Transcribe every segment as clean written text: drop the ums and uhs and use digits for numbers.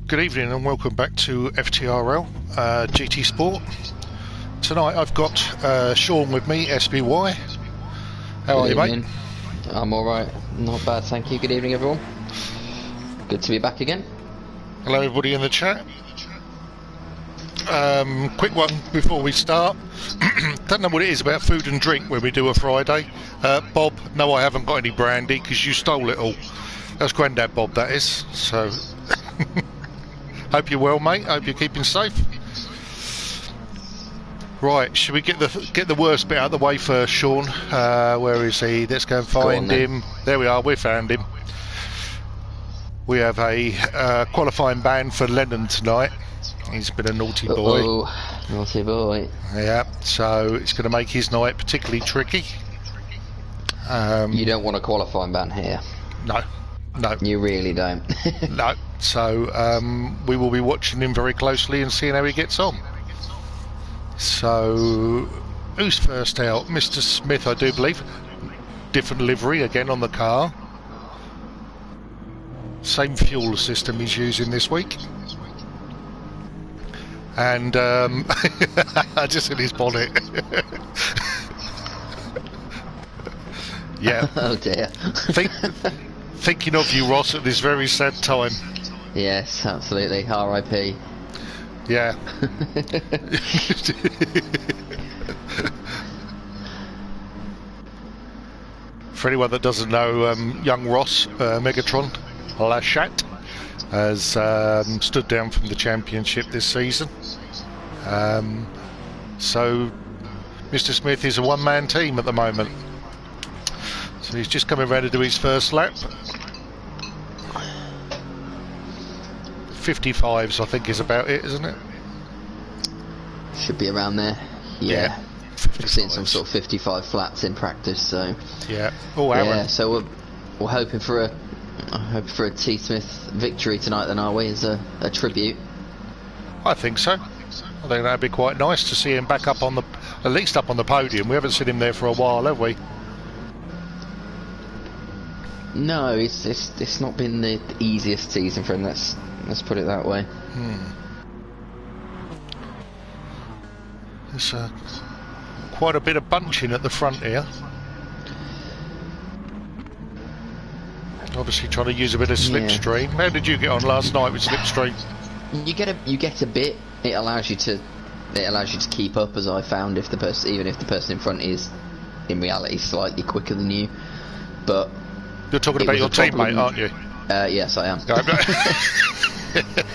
Good evening and welcome back to FTRL GT Sport. Tonight I've got Sean with me, SBY. How are you, mate? I'm alright, not bad, thank you. Good evening, everyone. Good to be back again. Hello, everybody in the chat. Quick one before we start. Don't know what it is about food and drink when we do a Friday. Bob, no, I haven't got any brandy because you stole it all. That's Grandad Bob, that is. So. Hope you're well, mate. Hope you're keeping safe. Right, should we get the worst bit out of the way first, Sean? Where is he? Let's go and find him. There we are. We found him. We have a qualifying ban for Lennon tonight. He's been a naughty boy. Oh, naughty boy. Yeah, so it's going to make his night particularly tricky. You don't want a qualifying ban here. No. No. You really don't. No. So we will be watching him very closely and seeing how he gets on. So who's first out? Mr. Smith, I do believe. Different livery again on the car. Same fuel system he's using this week. And just in his bonnet. Yeah. Oh dear. Thinking of you, Ross, at this very sad time. Yes, absolutely. R.I.P. Yeah. For anyone that doesn't know, young Ross, Megatron, Lashat, has stood down from the championship this season. So Mr. Smith is a one-man team at the moment. So he's just coming around to do his first lap. 55s, I think, is about it, isn't it? Should be around there. Yeah. I've seen some sort of 55 flats in practice, so. Yeah. Oh, Aaron. Yeah. So we're hoping for a T Smith victory tonight, then, are we? As a tribute. I think so. I think that'd be quite nice to see him back up on at least up on the podium. We haven't seen him there for a while, have we? No, it's not been the easiest season for him. Let's put it that way. There's quite a bit of bunching at the front here. Obviously trying to use a bit of slipstream. Yeah. How did you get on last night with slipstream? You get a bit. It allows you to keep up, as I found, even if the person in front is in reality slightly quicker than you. But you're talking about your teammate, aren't you? Yes, I am.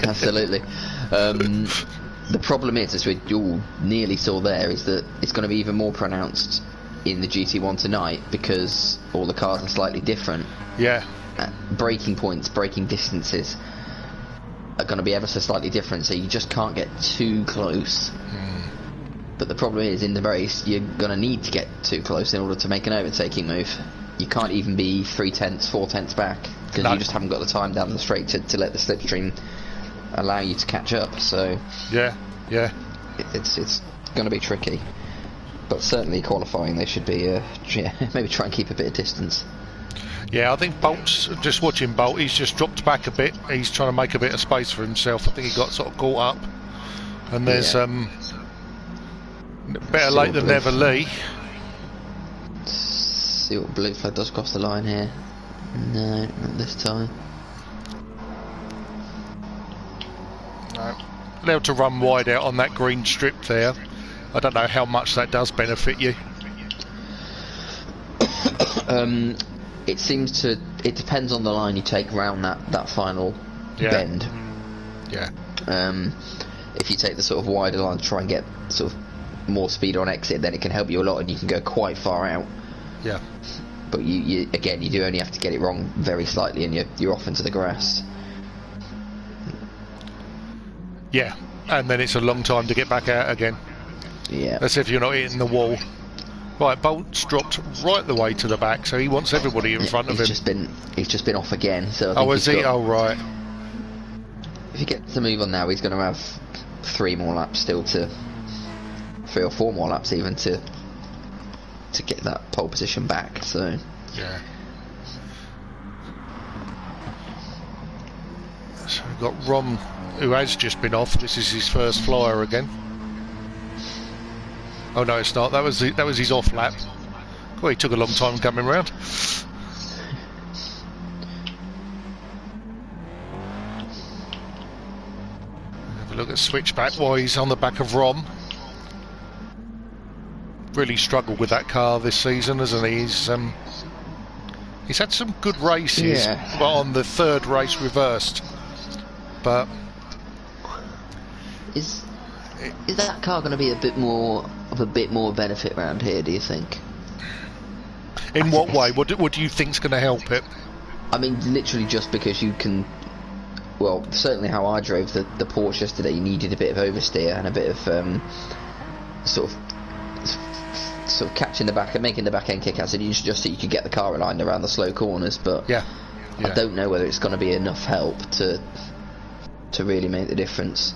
Absolutely. The problem is, as we all nearly saw there, is that it's going to be even more pronounced in the GT1 tonight because all the cars are slightly different. Yeah. Braking points, braking distances are going to be ever so slightly different, so you just can't get too close. But the problem is, in the race, you're going to need to get too close in order to make an overtaking move. You can't even be 3/10, 4/10 back because you just haven't got the time down the straight to let the slipstream allow you to catch up. So yeah, it's going to be tricky. But certainly qualifying, they should be maybe try and keep a bit of distance. Yeah, I think Bolt's just watching Bolt. He's just dropped back a bit. He's trying to make a bit of space for himself. I think he got sort of caught up. And there's better late than never, Lee. See what blue flag does cross the line here. No, not this time. No. Allowed to run wide out on that green strip there. I don't know how much that does benefit you. It depends on the line you take around that final bend. Yeah. If you take the sort of wider line to try and get sort of more speed on exit, then it can help you a lot and you can go quite far out. Yeah. But you do only have to get it wrong very slightly and you're off into the grass. Yeah, and then it's a long time to get back out again. Yeah. As if you're not hitting the wall. Right, Bolt's dropped right the way to the back, so he wants everybody in front of him. He's just been off again. So I think is he? Oh, right. If he gets the move on now, he's going to have 3 more laps still 3 or 4 more laps even to get that pole position back. So yeah. So we've got Rom who has just been off. This is his first flyer again. Oh no, it's not. That was his off lap. Well, he took a long time coming round. Have a look at switchback. Well, he's on the back of Rom. Really struggled with that car this season, hasn't he? He's had some good races, but on the third race reversed. But is that car going to be a bit more benefit around here, do you think? In what way? What do you think's going to help it? I mean, literally just because you can. Well, certainly how I drove the Porsche yesterday, you needed a bit of oversteer and a bit of sort of catching the back and making the back end kick out, just so you could get the car aligned around the slow corners. But yeah. I don't know whether it's going to be enough help to really make the difference.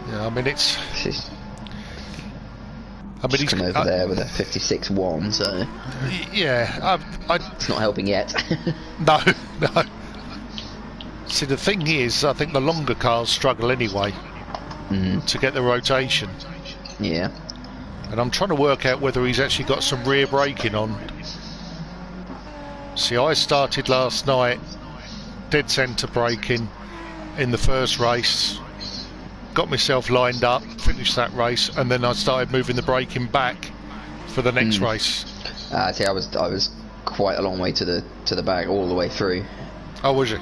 Yeah, I mean it's. He's come over there with a 56-1, so yeah, it's not helping yet. No. See, the thing is, I think the longer cars struggle anyway to get the rotation. Yeah. And I'm trying to work out whether he's actually got some rear braking on. See, I started last night dead centre braking in the first race. Got myself lined up, finished that race, and then I started moving the braking back for the next race. See, I was quite a long way to the back, all the way through. Oh, was you?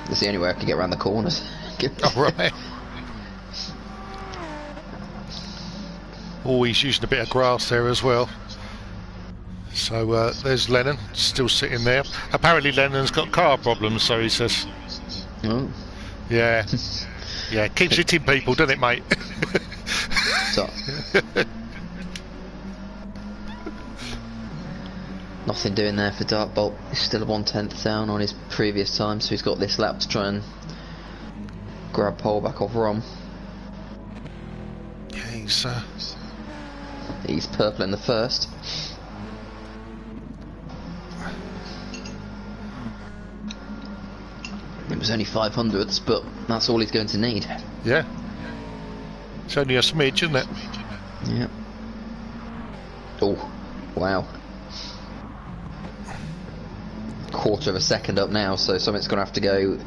That's the only way I could get around the corners. Oh, right. Oh, he's using a bit of grass there as well. So there's Lennon, still sitting there. Apparently Lennon's got car problems, so he says. Oh. Yeah. Yeah, keeps hitting people, doesn't it, mate? So, nothing doing there for Darkbolt. He's still 1/10 down on his previous time, so he's got this lap to try and grab pole back off Rom. Yeah, he's purple in the first. It was only 500ths, but that's all he's going to need. Yeah. It's only a smidge, isn't it? Yeah. Oh, wow. Quarter of a second up now, so something's going to have to go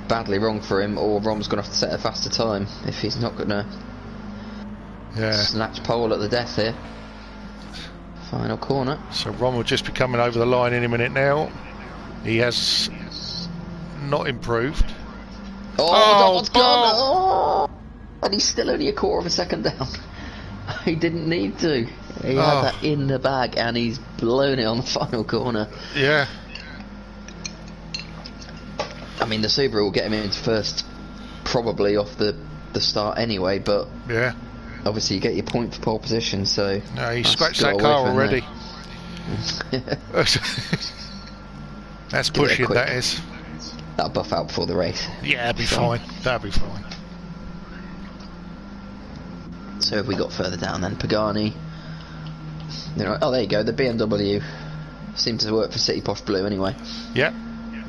badly wrong for him, or Rom's going to have to set a faster time if he's not going to snatch pole at the death here. Final corner. So Rom will just be coming over the line any minute now. He has not improved. Oh, that gone! Oh! And he's still only a quarter of a second down. He didn't need to. He had that in the bag, and he's blown it on the final corner. Yeah. I mean, the Subaru will get him into first, probably off the start anyway, but yeah, obviously you get your point for pole position, so... No, he scratched that car already. That's pushing, that is. That'll buff out before the race. Yeah, that'll be fine. That'll be fine. So have we got further down then? Pagani. Oh, there you go. The BMW seems to work for City Posh Blue anyway. Yeah.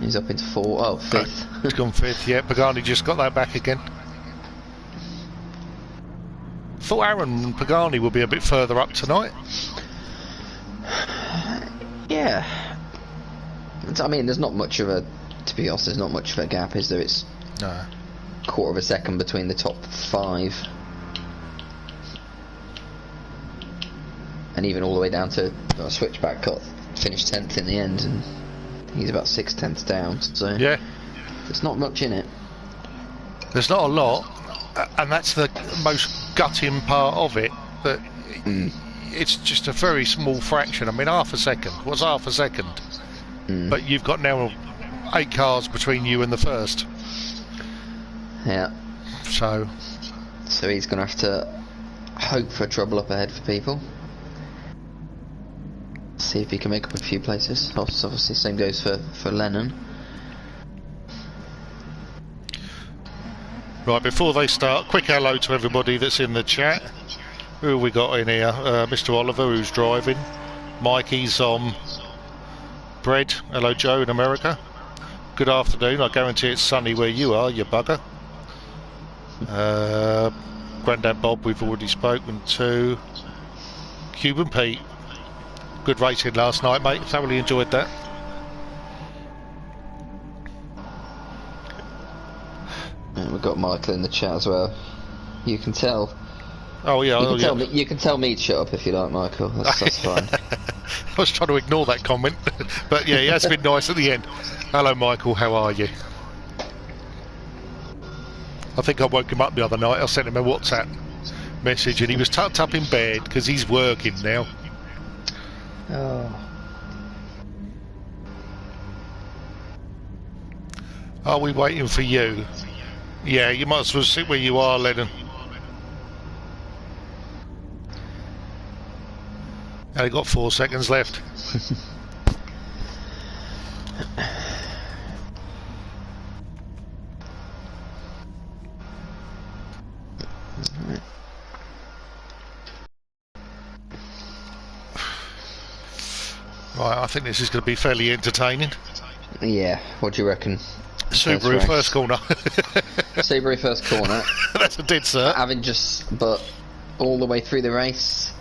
He's up into fifth. He's gone fifth, yeah. Pagani just got that back again. Thought Aaron and Pagani would be a bit further up tonight. Yeah. I mean, there's not much of a... To be honest, there's not much of a gap, is there? It's quarter of a second between the top 5. And even all the way down to switchback got finished 10th in the end, and he's about 6/10 down, so yeah, there's not much in it. There's not a lot, and that's the most gutting part of it, that it's just a very small fraction. I mean, half a second. What's half a second? But you've got now 8 cars between you and the first. Yeah. So he's going to have to hope for trouble up ahead for people. See if he can make up a few places. Obviously, same goes for Lennon. Right, before they start, quick hello to everybody that's in the chat. Who have we got in here? Mr. Oliver, who's driving. Mikey's on bread. Hello, Joe in America. Good afternoon. I guarantee it's sunny where you are, you bugger. Grandad Bob, we've already spoken to. Cuban Pete. Good racing last night, mate. Thoroughly enjoyed that. And we've got Michael in the chat as well. You can tell. Oh yeah, you can tell me to shut up if you like, Michael. That's fine. I was trying to ignore that comment, but yeah, he has been nice at the end. Hello, Michael. How are you? I think I woke him up the other night. I sent him a WhatsApp message, and he was tucked up in bed because he's working now. Oh. Are we waiting for you? Yeah, you might as well sit where you are, Lennon. Only got 4 seconds left. Right, I think this is going to be fairly entertaining. Yeah, what do you reckon? Subaru first corner. Subaru first corner. That's a dead cert. Having but all the way through the race.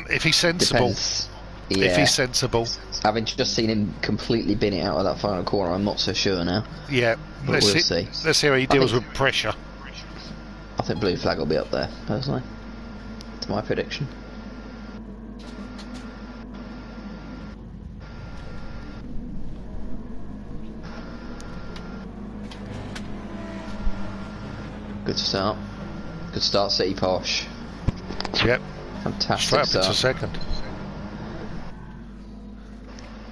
If he's sensible. Depends. Yeah. If he's sensible. Having just seen him completely bin it out of that final corner, I'm not so sure now. Yeah, but we'll see. Let's see how he deals with pressure. I think blue flag will be up there, personally. It's my prediction. Good start. Good start, City Posh. Yep. Fantastic Straight up start. into second.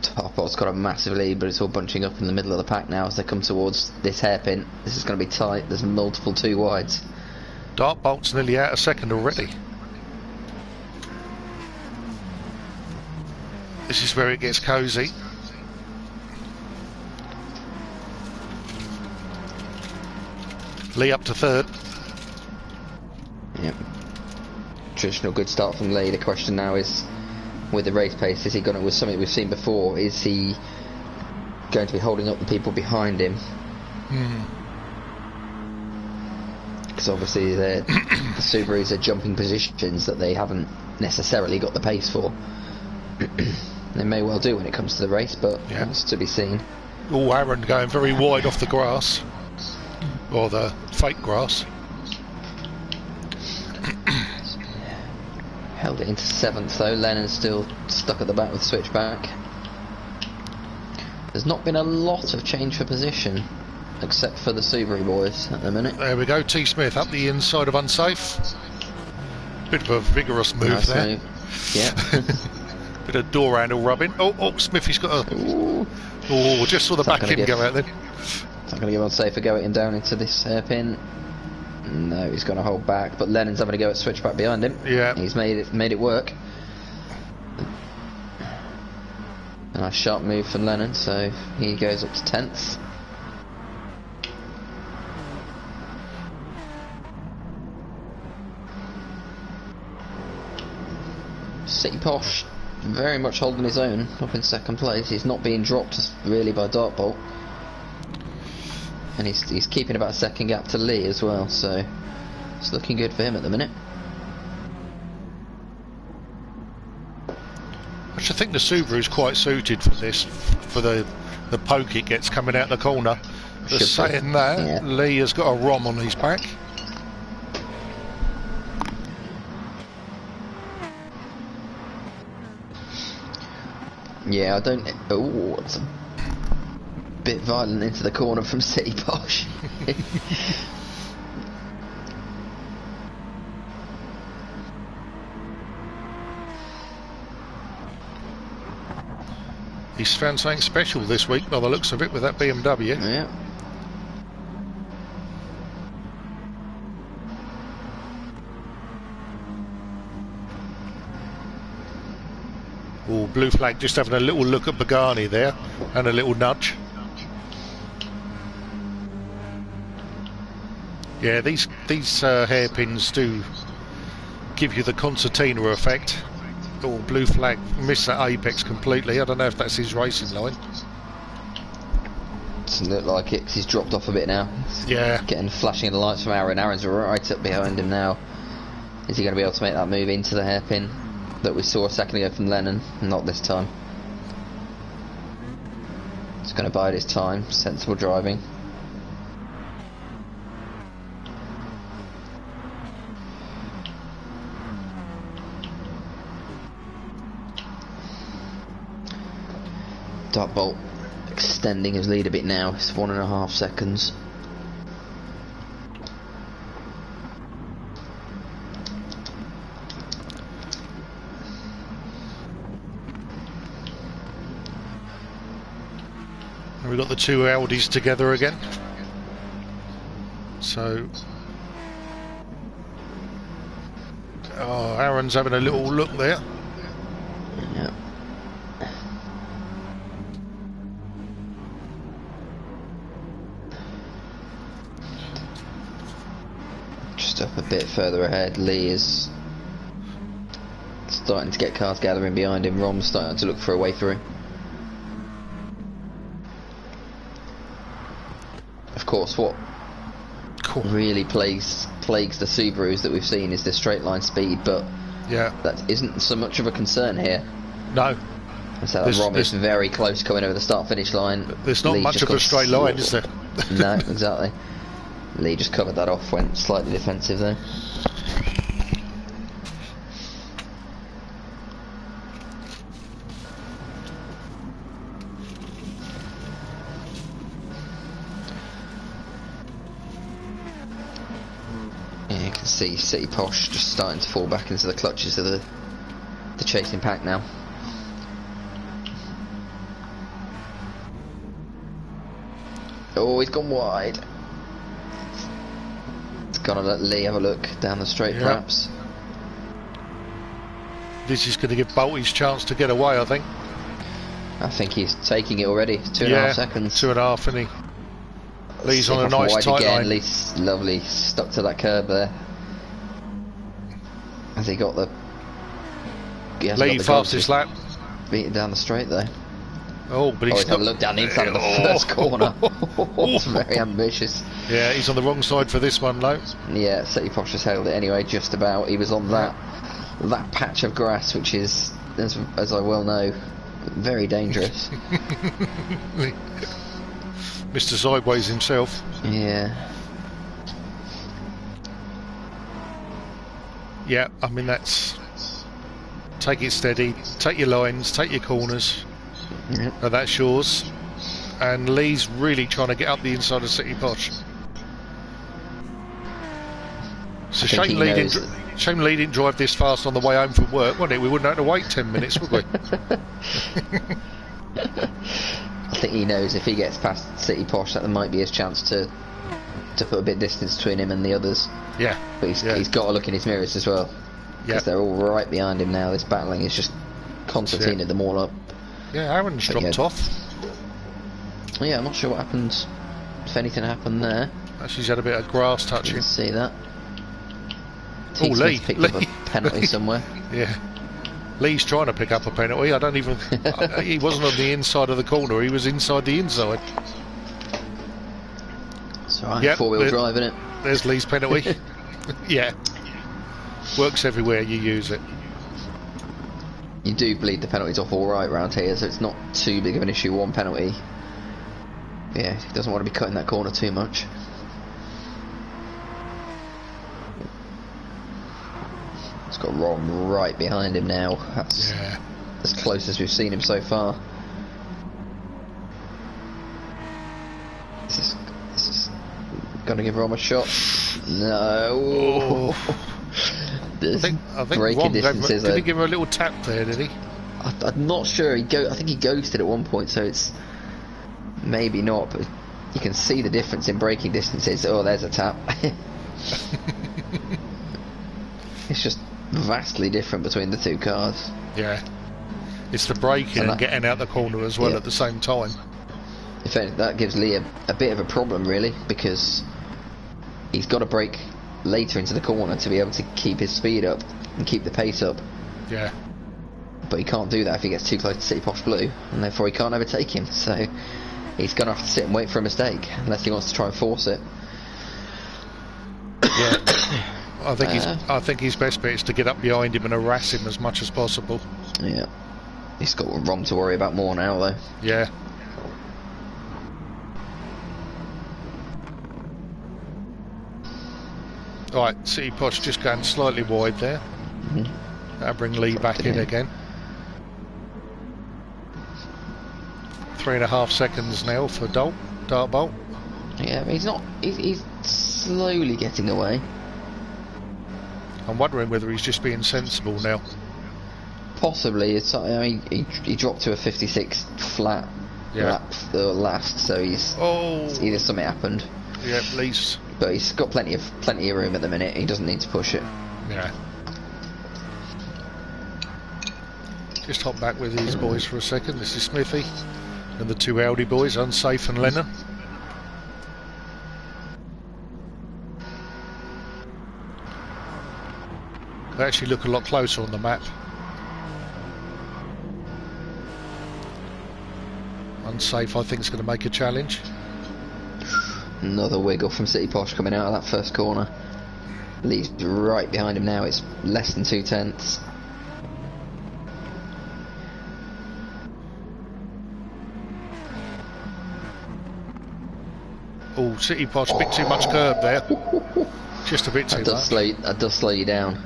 Top-Bolt's got a massive lead, but it's all bunching up in the middle of the pack now as they come towards this hairpin. This is going to be tight. There's multiple 2 wides. Dartbolt's nearly out of second already. This is where it gets cosy. Lee up to third. Yep. Traditional good start from Lee. The question now is, with the race pace, is he going to, with something we've seen before, is he going to be holding up the people behind him? Because obviously the Subarus are jumping positions that they haven't necessarily got the pace for. They may well do when it comes to the race, but that's to be seen. Oh, Aaron going very wide off the grass. Or the fake grass. Held it into 7th though. Lennon's still stuck at the back with switchback. There's not been a lot of change for position, except for the Subaru boys at the minute. There we go, T. Smith up the inside of unsafe. Bit of a vigorous move there. Yeah. Bit of door handle rubbing. Oh, Smithy's got a... Ooh. Oh, just saw the back end go out then. Not going to give unsafe for going down into this hairpin. No, he's going to hold back, but Lennon's having to go at switchback behind him. Yeah. He's made it work. A nice sharp move from Lennon, so he goes up to 10th. City Posh very much holding his own up in 2nd place. He's not being dropped really by Dartbolt. And he's keeping about a 2nd gap to Lee as well, so it's looking good for him at the minute. I should think the Subaru's quite suited for this, for the poke it gets coming out the corner. Just saying that, Lee has got a ROM on his back. Yeah, I don't... Oh, it's a bit violent into the corner from City Posh. He's found something special this week by the looks of it with that BMW. Yeah. Oh, blue flag just having a little look at Pagani there and a little nudge. Yeah, these hairpins do give you the concertina effect. Oh, blue flag missed that apex completely. I don't know if that's his racing line. Doesn't look like it, because he's dropped off a bit now. Yeah. Getting flashing the lights from Aaron. Aaron's right up behind him now. Is he going to be able to make that move into the hairpin that we saw a second ago from Lennon? Not this time. He's going to bide his time. Sensible driving. Dark Bolt extending his lead a bit now. It's 1.5 seconds. And we've got the two Audis together again. So, Aaron's having a little look there. Yep. Just up a bit further ahead. Lee is starting to get cars gathering behind him. Rom's starting to look for a way through. Of course, what really plagues the Subarus that we've seen is the straight line speed, but yeah, that isn't so much of a concern here. No. So Rom is very close coming over the start-finish line. There's not much of a straight line, is there? No, exactly. Lee just covered that off, went slightly defensive there. Yeah, you can see City Posh just starting to fall back into the clutches of the chasing pack now. Oh, he's gone wide. It's gonna let Lee have a look down the straight, perhaps. This is going to give Bolt his chance to get away, I think. I think he's taking it already. 2.5 seconds. 2.5, and he Lee's on a nice wide tight again. line. Lee's lovely, stuck to that curb there. Has he got the... Lee fastest lap. Beating down the straight though. Oh, but he's not looked down the inside of the first corner. It's very ambitious. Yeah, he's on the wrong side for this one though. Yeah, City Posh just held it anyway, just about. He was on that patch of grass, which is, as I well know, very dangerous. Mr. Sideways himself. Yeah. Yeah, I mean that's... Take it steady, take your lines, take your corners. Yep. And that's yours. And Lee's really trying to get up the inside of City Posh. So shame Lee didn't drive this fast on the way home from work, wasn't it? We wouldn't have to wait 10 minutes, would we? I think he knows if he gets past City Posh that there might be his chance to put a bit of distance between him and the others. Yeah. But he's got to look in his mirrors as well. Because they're all right behind him now. This battling is just concertining them all up. Yeah, Aaron's dropped off. Yeah, I'm not sure what happened, if anything happened there. She's had a bit of grass touching. Didn't see that. Oh, Lee picked up a penalty somewhere. Yeah. Lee's trying to pick up a penalty. I don't even... he wasn't on the inside of the corner, he was inside the inside. It's alright, four-wheel drive, innit? There's Lee's penalty. Yeah. Works everywhere you use it. You do bleed the penalties off alright round here, so it's not too big of an issue, one penalty. Yeah, he doesn't want to be cutting that corner too much. He's got Ron right behind him now. That's as close as we've seen him so far. This is gonna give Rom a shot. No. I think breaking distances. Did he give her a little tap there? Did he? I'm not sure. I think he ghosted at one point, so it's maybe not. But you can see the difference in braking distances. Oh, there's a tap. It's just vastly different between the two cars. Yeah, it's the braking and getting out the corner as well at the same time. In fact, that gives Lee a bit of a problem really, because he's got to brake later into the corner to be able to keep his speed up and keep the pace up. Yeah. But he can't do that if he gets too close to City Posh Blue, and therefore he can't overtake him. So he's going to have to sit and wait for a mistake, unless he wants to try and force it. Yeah. I think his best bet is to get up behind him and harass him as much as possible. Yeah. He's got Rom to worry about more now, though. Yeah. Right, City Posh just going slightly wide there. That'll bring Lee back in again. 3.5 seconds now for Dartbolt. Yeah, he's not. He's slowly getting away. I'm wondering whether he's just being sensible now. Possibly. It's. I mean, he dropped to a 56 flat lap last, so he's. Either something happened. Yeah, at least. But he's got plenty of room at the minute. He doesn't need to push it. Yeah. Just hop back with these boys for a second. This is Smithy and the two Audi boys, Unsafe and Lennon. They actually look a lot closer on the map. Unsafe, I think, is going to make a challenge. Another wiggle from City Posh coming out of that first corner. Lee's right behind him now. It's less than 2/10. Oh, City Posh, a bit too much curb there. Just a bit too much. That does slow you down.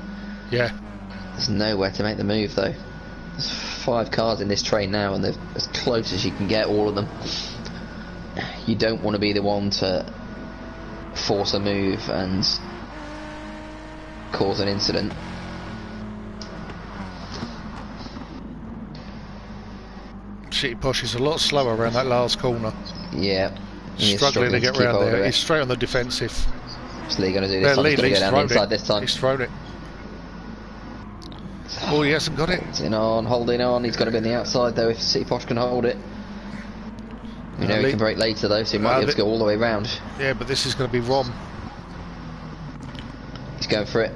Yeah. There's nowhere to make the move, though. There's 5 cars in this train now, and they're as close as you can get, all of them. You don't want to be the one to force a move and cause an incident. City Posh is a lot slower around that last corner. Yeah. Struggling to get round there. He's straight on the defensive. What's Lee going to do this time? He's going to go down the inside this time. He's thrown it. Oh, he hasn't got it. Holding on. He's got to be on the outside, though, if City Posh can hold it. We know he can break later, though, so he might be able to go all the way round. Yeah, but this is going to be Rom. He's going for it.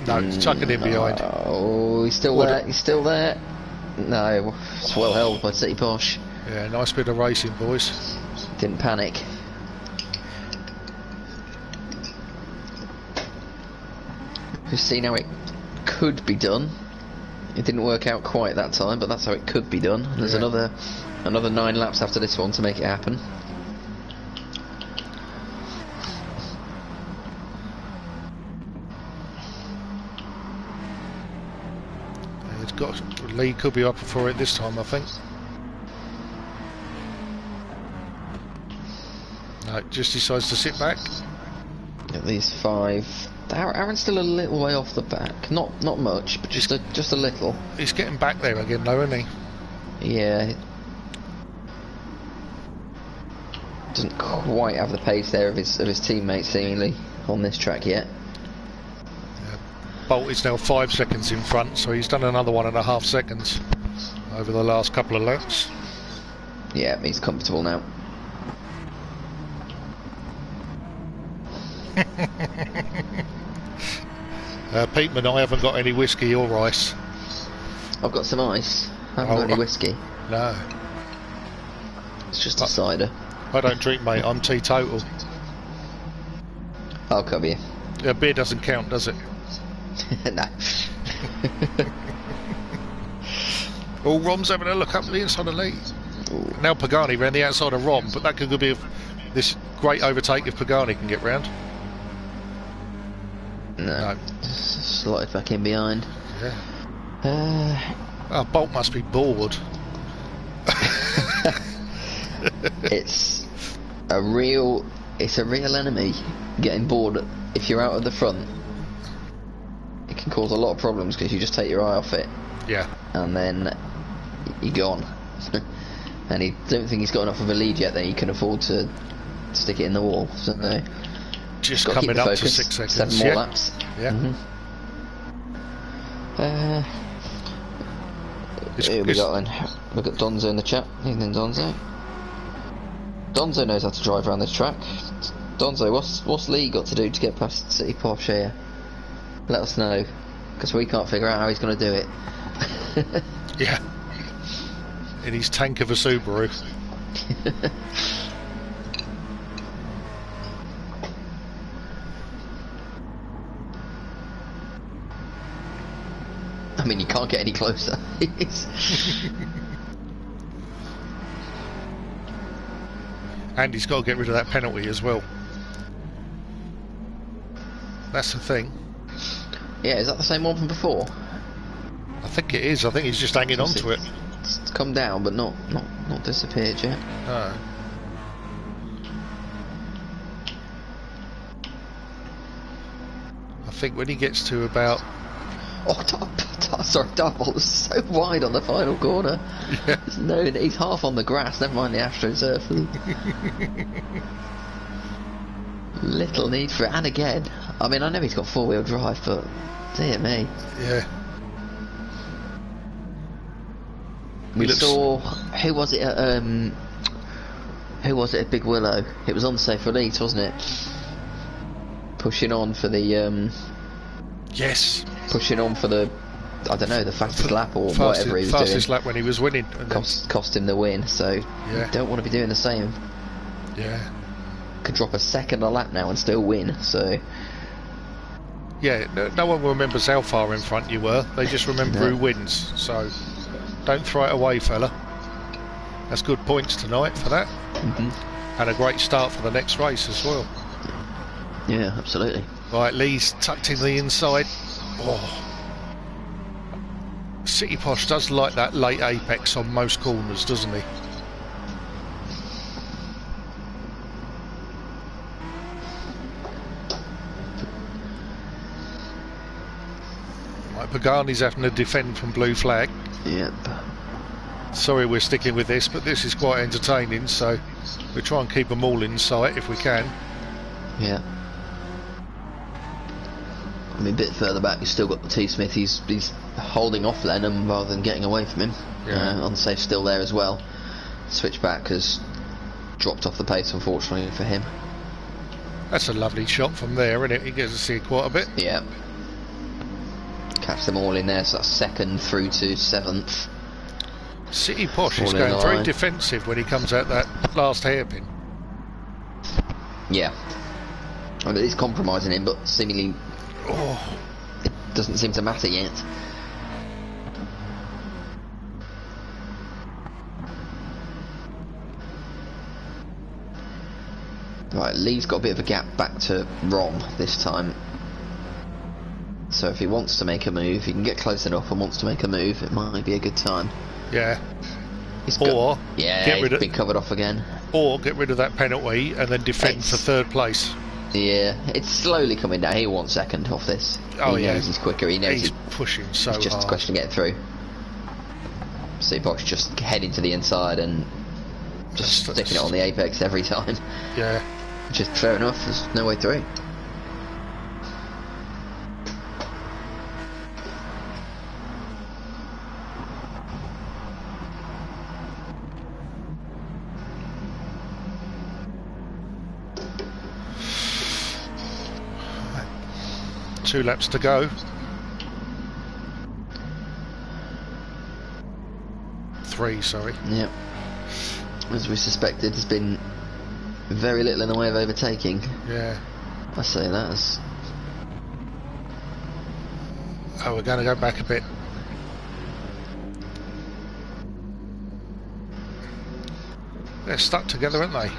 No, he's tucking in behind. Oh, he's still there. He's still there. No, it's well held by City Posh. Yeah, nice bit of racing, boys. Didn't panic. We've seen how it could be done. It didn't work out quite that time, but that's how it could be done. There's another 9 laps after this one to make it happen. Lee could be up for it this time, I think. No, just decides to sit back. At least 5. Aaron's still a little way off the back. Not much, but just a little. He's getting back there again, though, isn't he? Yeah. Doesn't quite have the pace there of his teammates seemingly on this track yet. Bolt is now 5 seconds in front, so he's done another 1.5 seconds over the last couple of laps. Yeah, he's comfortable now. Peteman, I haven't got any whiskey or ice. I've got some ice. I haven't got any whiskey. No. It's just a cider. I don't drink, mate. I'm teetotal. I'll cover you. Yeah, beer doesn't count, does it? No. Oh, Rom's having a look up the inside of Lee. Ooh. Now Pagani round the outside of Rom, but that could be this great overtake if Pagani can get round. No. Slotted back in behind. Yeah. Bolt must be bored. It's a real enemy, getting bored if you're out of the front. It can cause a lot of problems because you just take your eye off it. Yeah. And then you're gone. And he don't think he's got enough of a lead yet that he can afford to stick it in the wall. So just coming up to 6 seconds. 7 more laps. Yeah. Who we got then? We've got Donzo in the chat. Evening, Donzo. Donzo knows how to drive around this track. Donzo, what's Lee got to do to get past City Posh here? Let us know, because we can't figure out how he's going to do it. Yeah. in his tank of a Subaru. I mean, you can't get any closer. And he's got to get rid of that penalty as well. That's the thing. Yeah, is that the same one from before? I think it is. I think he's just hanging on to it. It's come down, but not disappeared yet. No. I think when he gets to about... Oh, sorry, Darbolt was so wide on the final corner. Yeah. No, he's half on the grass, never mind the AstroTurf. Little need for it, and again, I mean, I know he's got four-wheel drive, but dear me. Yeah. We saw, who was it at Big Willow? It was unsafe release, wasn't it? Pushing on for the yes. Pushing on for the, I don't know, the fastest lap or whatever he was fastest doing. lap when he was winning. And cost him the win, so yeah. you don't want to be doing the same. Yeah. Could drop a second a lap now and still win, so... Yeah, no one remembers how far in front you were. They just remember who wins, so don't throw it away, fella. That's good points tonight for that. And a great start for the next race as well. Yeah, absolutely. Right, Lee's tucked in the inside. Oh. City Posh does like that late apex on most corners, doesn't he? Right, Pagani's having to defend from blue flag. Yep. Sorry we're sticking with this, but this is quite entertaining, so we try and keep them all in sight if we can. Yeah. I mean, a bit further back, you've still got the T Smith. He's holding off Lennon rather than getting away from him. Yeah. Unsafe still there as well. Switchback has dropped off the pace, unfortunately for him. That's a lovely shot from there, isn't it? He gets to see quite a bit. Yeah. Catch them all in there, so that's second through to seventh. City Posh is going very defensive when he comes out that last hairpin. Yeah. I mean, it's compromising him, but seemingly it doesn't seem to matter yet. Right, Lee's got a bit of a gap back to Rom this time. So if he wants to make a move, he can get close enough and wants to make a move, it might be a good time. Yeah. He's been covered off again. Or get rid of that penalty and then defend for third place. Yeah, it's slowly coming down. He wants second off this. Oh, he knows he's quicker. He knows he's pushing so hard. It's just a question of getting through. Box just heading to the inside and just sticking it on the apex every time. Yeah. Which is fair enough. There's no way through. Right. 2 laps to go. 3, sorry. Yep. As we suspected, there's been very little in the way of overtaking. Yeah. I say that as... Oh, we're going to go back a bit. They're stuck together, aren't they?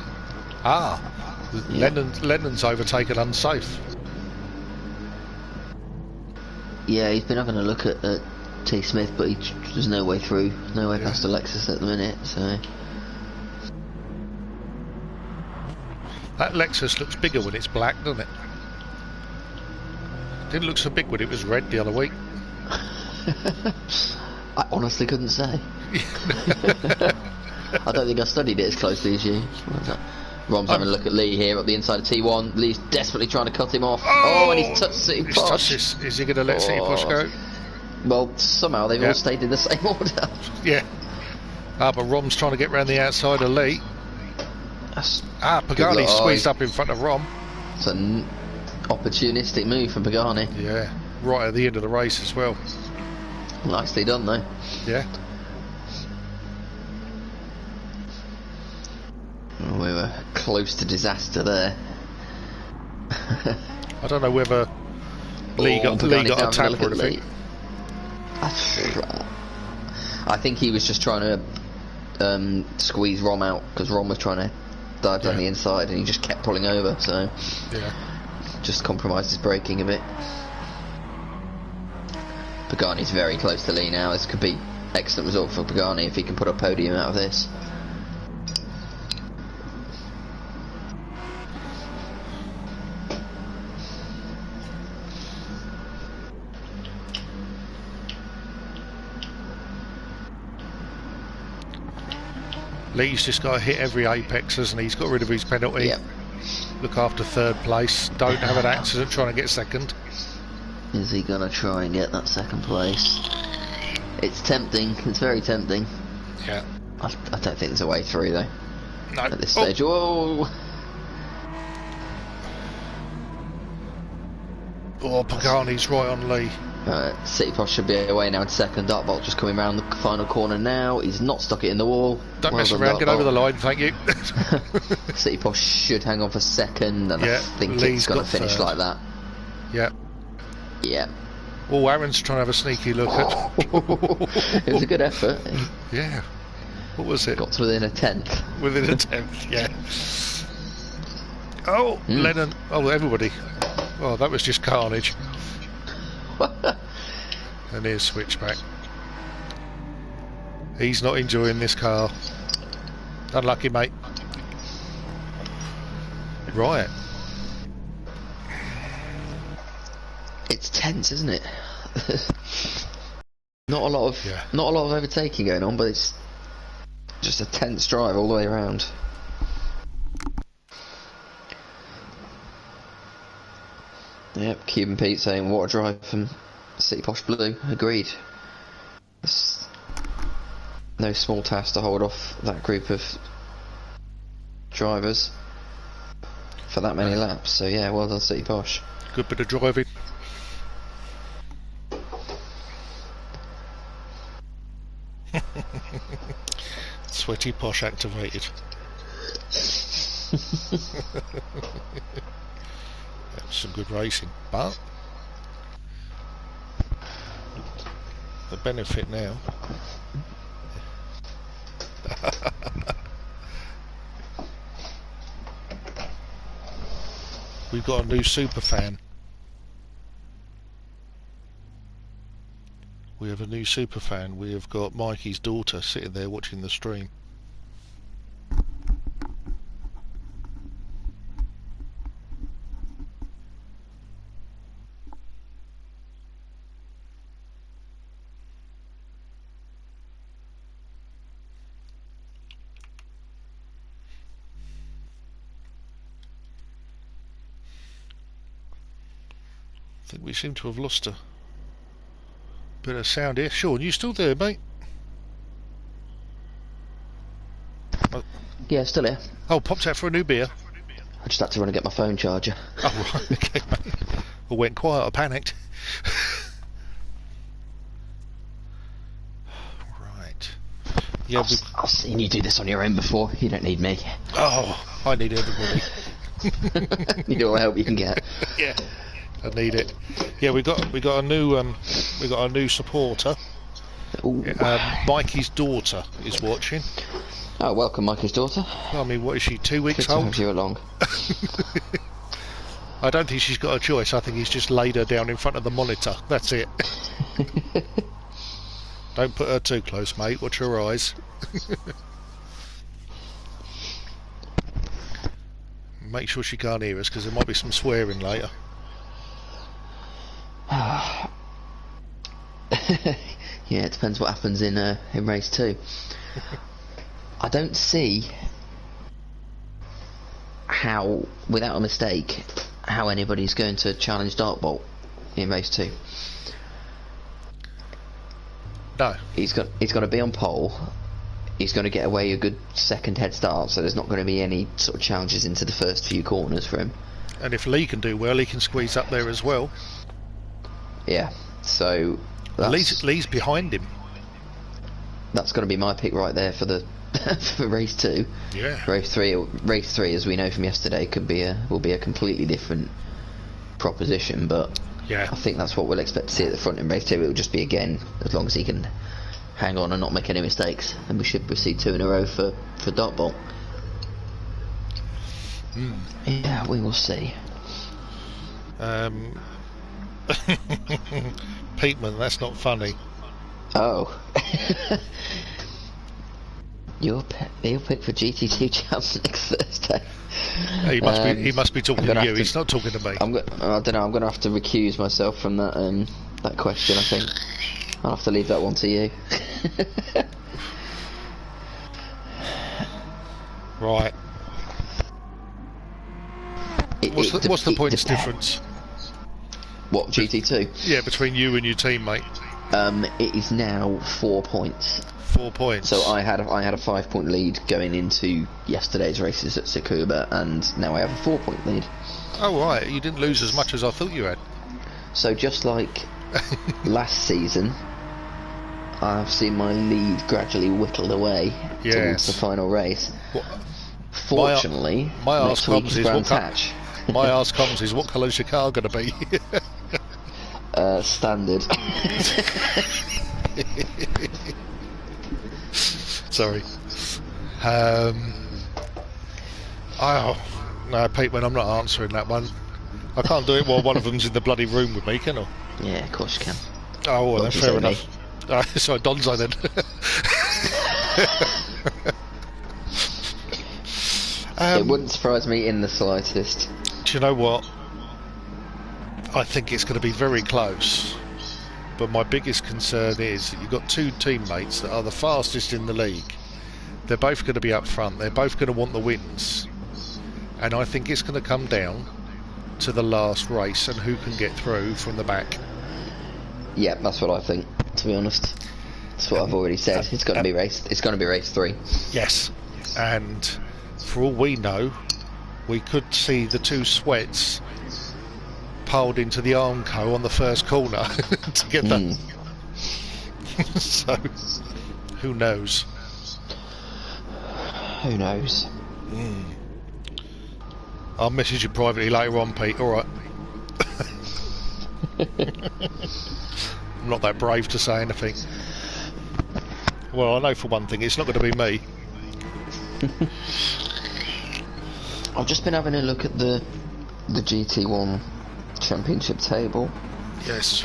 Ah, yeah. Lennon's overtaken unsafe. Yeah, he's been having a look at T Smith, but there's no way through, no way past Alexis at the minute, so... That Lexus looks bigger when it's black, doesn't it? Didn't look so big when it was red the other week. I honestly couldn't say. I don't think I studied it as closely as you. Rom's having a look at Lee here up the inside of T1. Lee's desperately trying to cut him off. Oh, and he's touched City Posh. Is he going to let City Posh go? Well, somehow they've all stayed in the same order. Yeah. But Rom's trying to get round the outside of Lee. Pagani squeezed up in front of Rom. It's an opportunistic move from Pagani. Yeah, right at the end of the race as well. Nicely done though. Yeah. We were close to disaster there. I don't know whether Lee got a tap or anything. I think he was just trying to squeeze Rom out, because Rom was trying to dive down the inside and he just kept pulling over, so just compromised his braking a bit. Pagani's very close to Lee now. This could be excellent result for Pagani if he can put a podium out of this. Lee's just got to hit every apex, hasn't he? He's got rid of his penalty. Yep. Look after third place. Don't have an accident trying to get second. Is he going to try and get that second place? It's tempting. It's very tempting. Yeah. I don't think there's a way through, though. No. At this stage. Whoa! Oh, Pagani's right on Lee. City Posh should be away now in second. Dartbolt just coming around the final corner now. He's not stuck it in the wall. Don't mess around, get over the line, thank you. City Posh should hang on for second, and I think Lee's it's going to finish like that. Yeah. Yeah. Oh, Aaron's trying to have a sneaky look at. It was a good effort. Yeah. What was it? Got to within a tenth. Within a tenth, yeah. Oh, Lennon. Oh, everybody. Oh, that was just carnage. And here's Switchback. He's not enjoying this car. Unlucky, mate. Right. It's tense, isn't it? Not a lot of overtaking going on, but it's just a tense drive all the way around. Yep, Cuban Pete saying what a drive from City Posh Blue. Agreed. It's no small task to hold off that group of drivers for that many laps. So yeah, well done City Posh. Good bit of driving. Sweaty Posh activated. That's some good racing, but the benefit now. We've got a new super fan. We have a new super fan. We have got Mikey's daughter sitting there watching the stream. I think we seem to have lost a bit of sound here. Sean, you still there, mate? Oh. Yeah, still here. Oh, popped out for a new beer. I just had to run and get my phone charger. Oh, right, okay, mate. I went quiet, I panicked. Right. Yeah, I've seen you do this on your own before. You don't need me. Oh, I need everybody. You need all the help you can get. Yeah. I need it. Yeah, we got a new supporter. Mikey's daughter is watching. Oh, welcome, Mikey's daughter. I mean, what is she? 2 weeks Good to old? have you along. I don't think she's got a choice. I think he's just laid her down in front of the monitor. That's it. Don't put her too close, mate. Watch her eyes. Make sure she can't hear us, because there might be some swearing later. Yeah, it depends what happens in race 2. I don't see how, without a mistake, how anybody's going to challenge Dartbolt in race 2. No. He's got to be on pole. He's going to get away a good second head start, so there's not going to be any sort of challenges into the first few corners for him. And if Lee can do well, he can squeeze up there as well. Yeah, so Lee's behind him. That's going to be my pick right there for the for race 2. Yeah. Race 3, as we know from yesterday, will be a completely different proposition. But Yeah. I think that's what we'll expect to see at the front in race 2. It will just be, again, as long as he can hang on and not make any mistakes, and we should see 2 in a row for Dartbolt. Yeah, we will see. Peatman, that's not funny. Oh. Your pick for GT2 champs next Thursday. He must be talking to you. He's not talking to me. I don't know. I'm going to have to recuse myself from that question. I think I'll have to leave that one to you. Right. What's the points difference? What, GT2? Yeah, between you and your teammate. It is now 4 points. 4 points. So I had a 5-point lead going into yesterday's races at TSUKUBA, and now I have a 4-point lead. Oh right, you didn't lose as much as I thought you had. So just like last season, I've seen my lead gradually whittled away towards the final race. Fortunately, my next week is Gran Hatch. My ask comes is, what colour is your car going to be? Standard. Sorry. Oh no, Peatman, I'm not answering that one. I can't do it while one of them's in the bloody room with me, can I? Yeah, of course you can. Oh well, then fair enough. Sorry, Donzo then. It wouldn't surprise me in the slightest. Do you know what? I think it's going to be very close. But my biggest concern is that you've got 2 teammates that are the fastest in the league. They're both going to be up front. They're both going to want the wins. And I think it's going to come down to the last race and who can get through from the back. Yeah, that's what I think, to be honest. That's what I've already said. It's going to be race 3. Yes. And for all we know, we could see the 2 sweats piled into the Armco on the first corner to get that. So, who knows? Who knows? I'll message you privately later on, Pete. Alright. I'm not that brave to say anything. Well, I know for one thing, it's not going to be me. I've just been having a look at the GT1 championship table. Yes.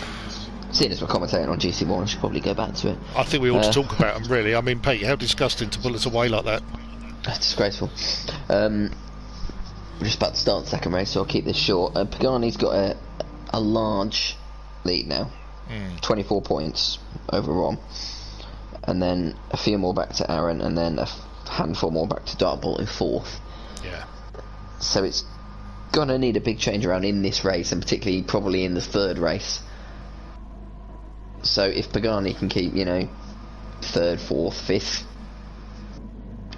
Seeing as we're commentating on GT1, I should probably go back to it. I think we ought to talk about them, really. I mean, Pete, how disgusting to pull us away like that. That's disgraceful. We're just about to start the second race, so I'll keep this short. Pagani's got a large lead now. 24 points over Rom. And then a few more back to Aaron, and then a handful more back to Dartbolt in 4th. Yeah. So it's going to need a big change around in this race, and particularly probably in the 3rd race. So if Pagani can keep, 3rd, 4th, 5th,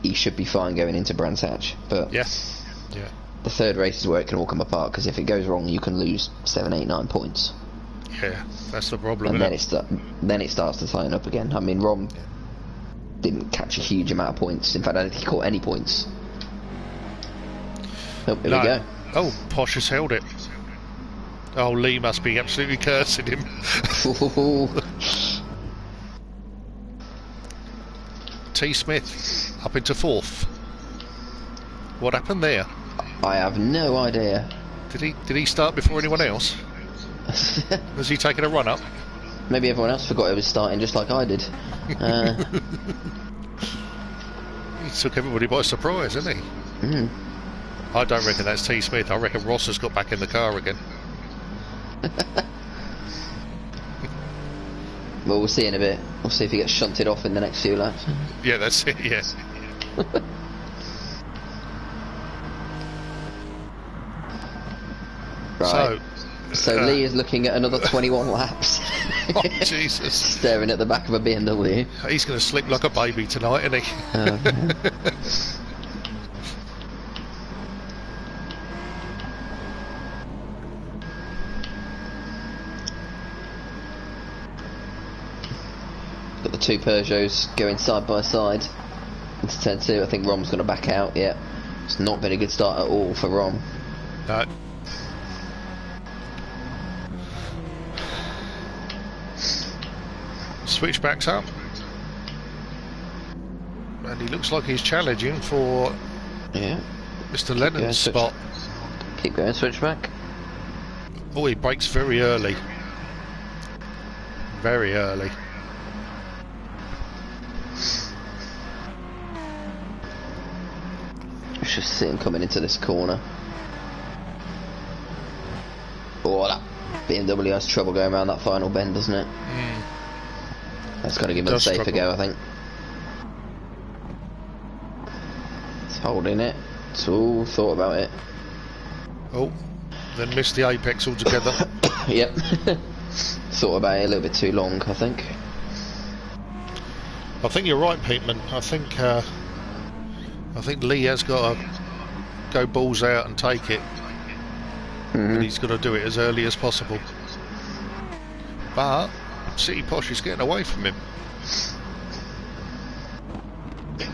he should be fine going into Brands Hatch. But yeah. the 3rd race is where it can all come apart, because if it goes wrong, you can lose 7, 8, 9 points. Yeah, that's the problem. And then it starts to tighten up again. I mean, Rom didn't catch a huge amount of points. In fact, I don't think he caught any points. Oh, here we go. Oh, Posh has held it. Oh, Lee must be absolutely cursing him. T. Smith up into 4th. What happened there? I have no idea. Did he start before anyone else? Was he taking a run up? Maybe everyone else forgot he was starting, just like I did. He took everybody by surprise, didn't he? I don't reckon that's T. Smith. I reckon Ross has got back in the car again. Well, we'll see in a bit. We'll see if he gets shunted off in the next few laps. Yeah, that's it, yeah. Right. So Lee is looking at another 21 laps. Oh, Jesus. Staring at the back of a BMW. He's going to sleep like a baby tonight, isn't he? Got the 2 Peugeots going side by side into turn 2. I think Rom's going to back out. Yeah, it's not been a good start at all for Rom. No. Switchbacks up, and he looks like he's challenging for Mr. Lennon's spot. Keep going, switchback. Oh, he brakes very early. Very early. Let's just see him coming into this corner. Oh, that BMW has trouble going around that final bend, doesn't it? Mm. That's got to give him a safer go, I think. It's holding it. It's all thought about it. Oh, then missed the apex altogether. Yep. Thought about it a little bit too long, I think. I think you're right, Peteman. I think Lee has got to go balls out and take it. And he's got to do it as early as possible. But City Posh is getting away from him.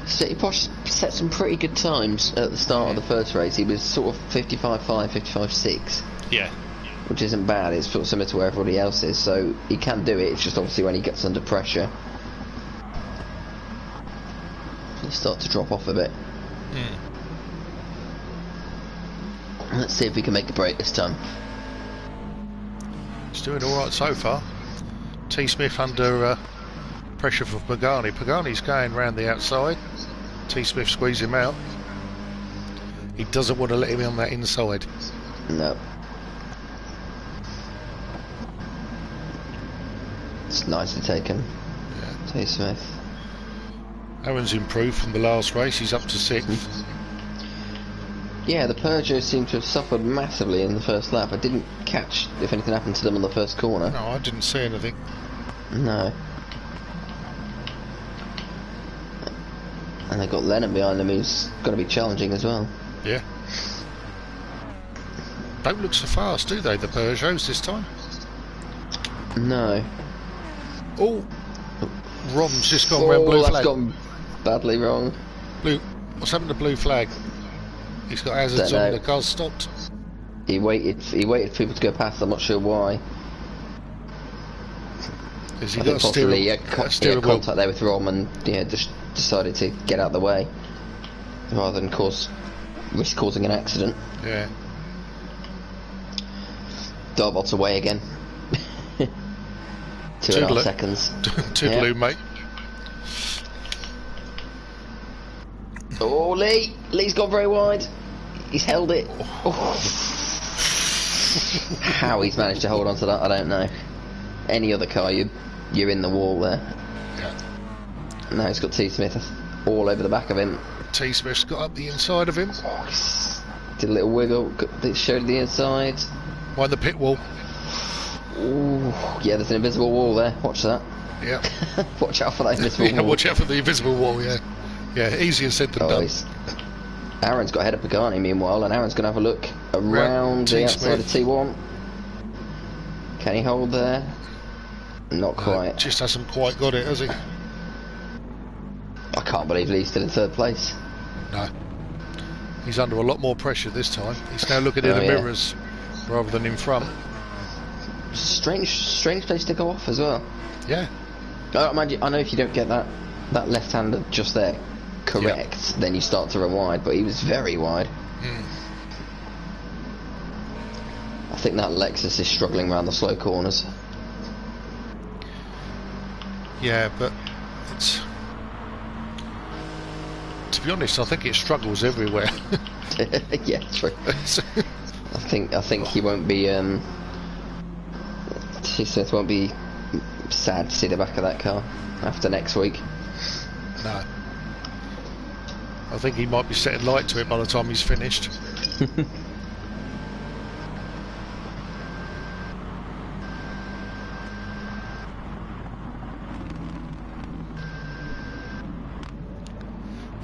City Posh set some pretty good times at the start of the first race. He was sort of 55.5, 55.6. Yeah. Which isn't bad. It's sort of similar to where everybody else is. So he can do it. It's just obviously when he gets under pressure, he starts to drop off a bit. Let's see if we can make a break this time. He's doing alright so far. T. Smith under pressure for Pagani. Pagani's going round the outside. T. Smith squeezes him out. He doesn't want to let him on that inside. No. It's nicely taken. Yeah. T. Smith. Aaron's improved from the last race. He's up to 6th. Yeah, the Peugeot seemed to have suffered massively in the first lap. I didn't catch if anything happened to them on the first corner. No, I didn't see anything. No. And they've got Lennon behind them, who's going to be challenging as well. Yeah. Don't look so fast, do they, the Peugeots this time? No. Oh! Rom's just gone round blue flag. That's gone badly wrong. Blue. What's happened to blue flag? He's got hazards on, the car's stopped. He waited for people to go past, I'm not sure why. Has he got a steering contact there with Rom and just decided to get out of the way rather than risk causing an accident. Yeah. Darbot's away again. 2.5 seconds. Toodaloo, mate. Oh, Lee's gone very wide. He's held it. Oh. How he's managed to hold on to that, I don't know. Any other car, you're in the wall there. Yeah. Now he's got T. Smith all over the back of him. T. Smith's got up the inside of him. Did a little wiggle, showed the inside. Behind the pit wall. Ooh, yeah, there's an invisible wall there. Watch that. Yeah. Watch out for that invisible wall. Watch out for the invisible wall, yeah. Yeah, easier said than done. Aaron's got ahead of Pagani meanwhile, and Aaron's going to have a look around the outside of T1. Can he hold there? Not quite. Just hasn't quite got it, has he? I can't believe Lee's still in 3rd place. No. He's under a lot more pressure this time. He's now looking in the mirrors rather than in front. Strange place to go off as well. Yeah. I know if you don't get that left-hander just there correct, then you start to run wide, but he was very wide. I think that Lexus is struggling around the slow corners. Yeah, but it's... To be honest, I think it struggles everywhere. Yeah, true. I think he won't be... T. Smith won't be sad to see the back of that car after next week. No. I think he might be setting light to it by the time he's finished.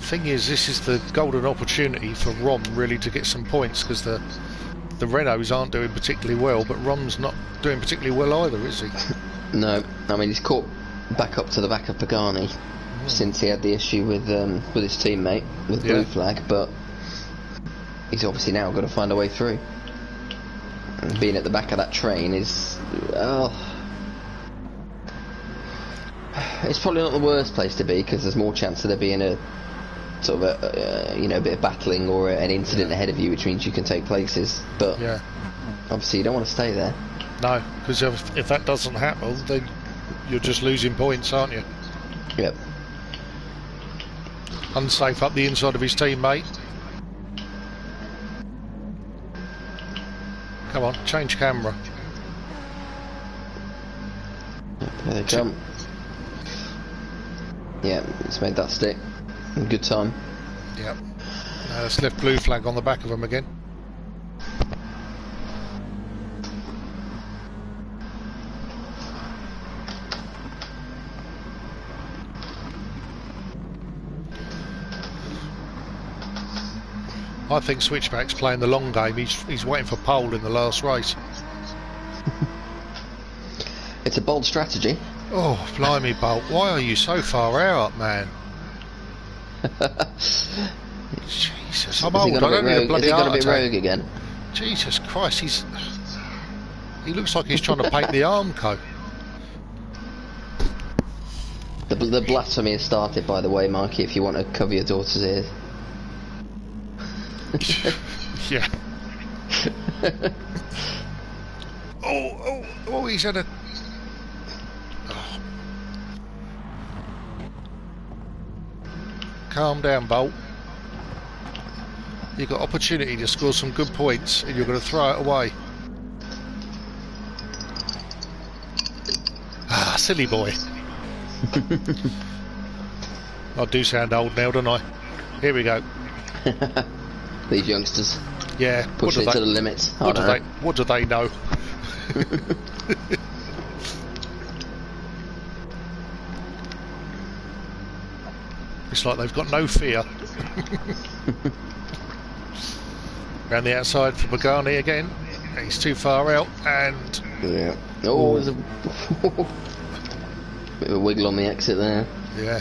Thing is, this is the golden opportunity for Rom really to get some points, because the Renaults aren't doing particularly well, but Rom's not doing particularly well either, is he? No, I mean he's caught back up to the back of Pagani, since he had the issue with his teammate with blue flag, but he's obviously now got to find a way through. And being at the back of that train is, it's probably not the worst place to be, because there's more chance of there being a sort of a bit of battling or an incident ahead of you, which means you can take places. But obviously you don't want to stay there. No, because if that doesn't happen, then you're just losing points, aren't you? Yep. Unsafe up the inside of his teammate. Come on, change camera. There they come. Yeah, it's made that stick. Good time. Yep. It's left blue flag on the back of him again. I think Switchback's playing the long game. He's waiting for pole in the last race. It's a bold strategy. Oh, blimey, Bolt. Why are you so far out, man? Jesus, I'm old. I don't need a bloody heart attack. Is he going to be rogue again? Jesus Christ, he looks like he's trying to paint the Armco. The blasphemy has started, by the way, Marky, if you want to cover your daughter's ears. Yeah. Oh, he's had a... Oh. Calm down, Bolt. You've got opportunity to score some good points and you're going to throw it away. Ah, silly boy. I do sound old now, don't I? Here we go. These youngsters. Yeah. Pushing it to the limits. What do they know? It's like they've got no fear. Around the outside for Pagani again. He's too far out and... Yeah. Oh, there's a... bit of a wiggle on the exit there. Yeah.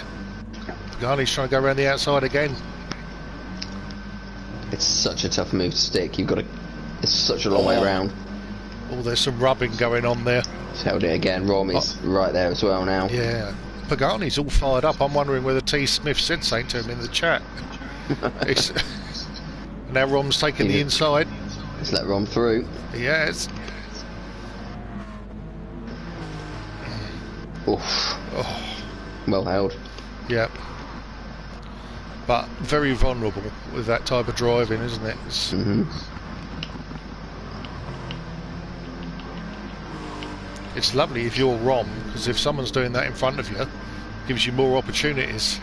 Pagani's trying to go around the outside again. It's such a tough move to stick. You've got to... It's such a long way around. Oh, there's some rubbing going on there. He's held it again. Romy's right there as well now. Yeah. Pagani's all fired up. I'm wondering whether T. Smith said something to him in the chat. Now Rom's taking the inside. Let's let Rom through. Yes. Oof. Oh. Well held. Yeah. But very vulnerable with that type of driving, isn't it? It's lovely if you're Rom, because if someone's doing that in front of you, it gives you more opportunities.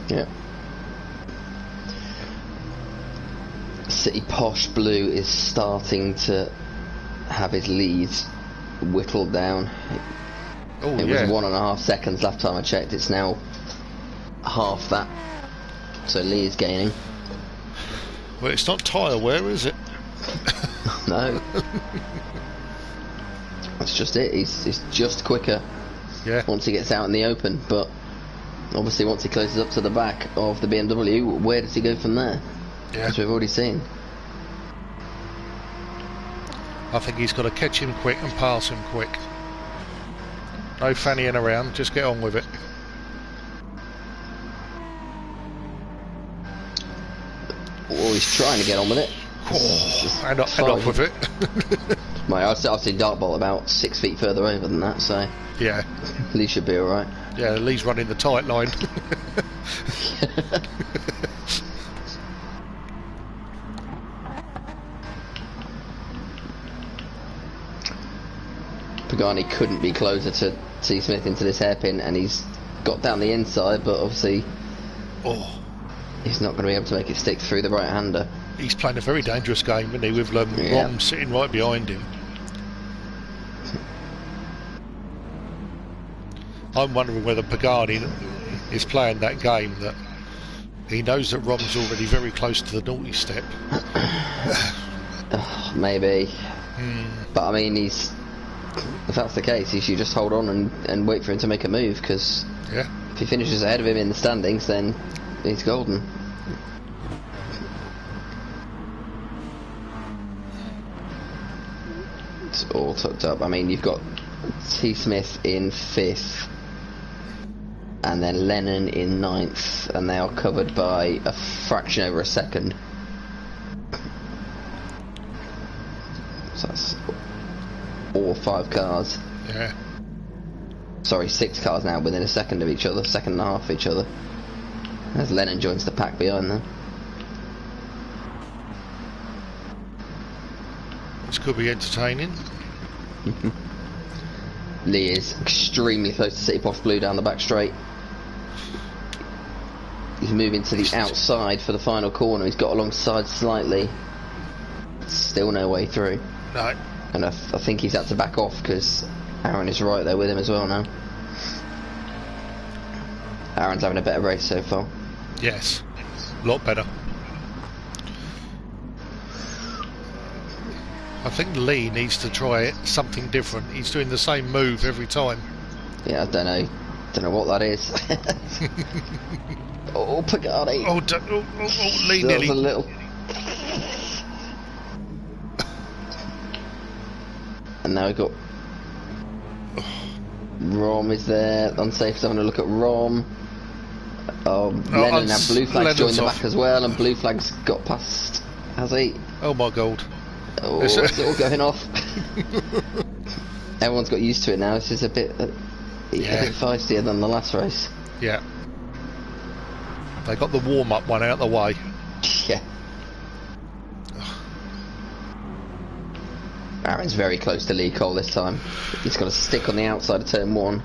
Yeah. City Posh Blue is starting to have his leads whittled down. It was 1.5 seconds last time I checked. It's now half that. So Lee is gaining. Well, it's not tyre wear, is it? No. That's just it. He's just quicker. Yeah. Once he gets out in the open, but obviously once he closes up to the back of the BMW, where does he go from there? Yeah. As we've already seen. I think he's got to catch him quick and pass him quick. No fannying around, just get on with it. Oh, he's trying to get on with it. And off with it. I've seen Dartbolt about 6 feet further over than that, so yeah, Lee should be alright. Yeah, Lee's running the tight line. Pagani couldn't be closer to T. Smith into this hairpin, and he's got down the inside, but obviously he's not going to be able to make it stick through the right-hander. He's playing a very dangerous game, isn't he, with Rom sitting right behind him. I'm wondering whether Pagani is playing that game that he knows that Rom's already very close to the naughty step. Maybe. But I mean, if that's the case, he should just hold on and wait for him to make a move, because If he finishes ahead of him in the standings, then he's golden. It's all tucked up. I mean, you've got T. Smith in 5th, and then Lennon in 9th, and they are covered by a fraction over a second. So that's all 5 cars. Yeah. Sorry, 6 cars now within a second of each other, second and a half of each other. As Lennon joins the pack behind them. This could be entertaining. Lee is extremely close to City Posh Blue down the back straight. He's moving to the outside for the final corner. He's got alongside slightly. Still no way through. No. And I think he's had to back off because Aaron is right there with him as well now. Aaron's having a better race so far. Yes. A lot better. I think Lee needs to try something different. He's doing the same move every time. Yeah, I don't know what that is. Oh, Pagani. Lee That nearly. was a little. And now we've got Rom is there. Unsafe having a look at Rom. Lennon and Blue Flag's joined the back as well, and Blue Flag's got past. Has he? Oh my god. Oh, it's all going off. Everyone's got used to it now. This is a bit feistier than the last race. Yeah. They got the warm-up one out the way. Yeah. Aaron's very close to Lee Cole this time. He's got to stick on the outside of turn 1.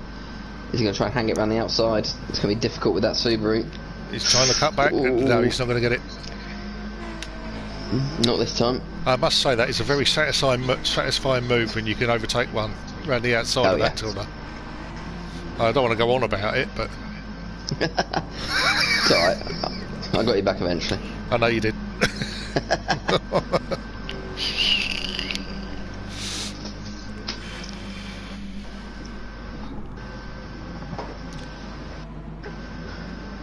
Is he going to try and hang it around the outside? It's going to be difficult with that Subaru. He's trying to cut back. No, he's not going to get it. Not this time. I must say that it's a very satisfying move when you can overtake one around the outside of that corner. I don't want to go on about it, but it's alright. I got you back eventually. I know you did.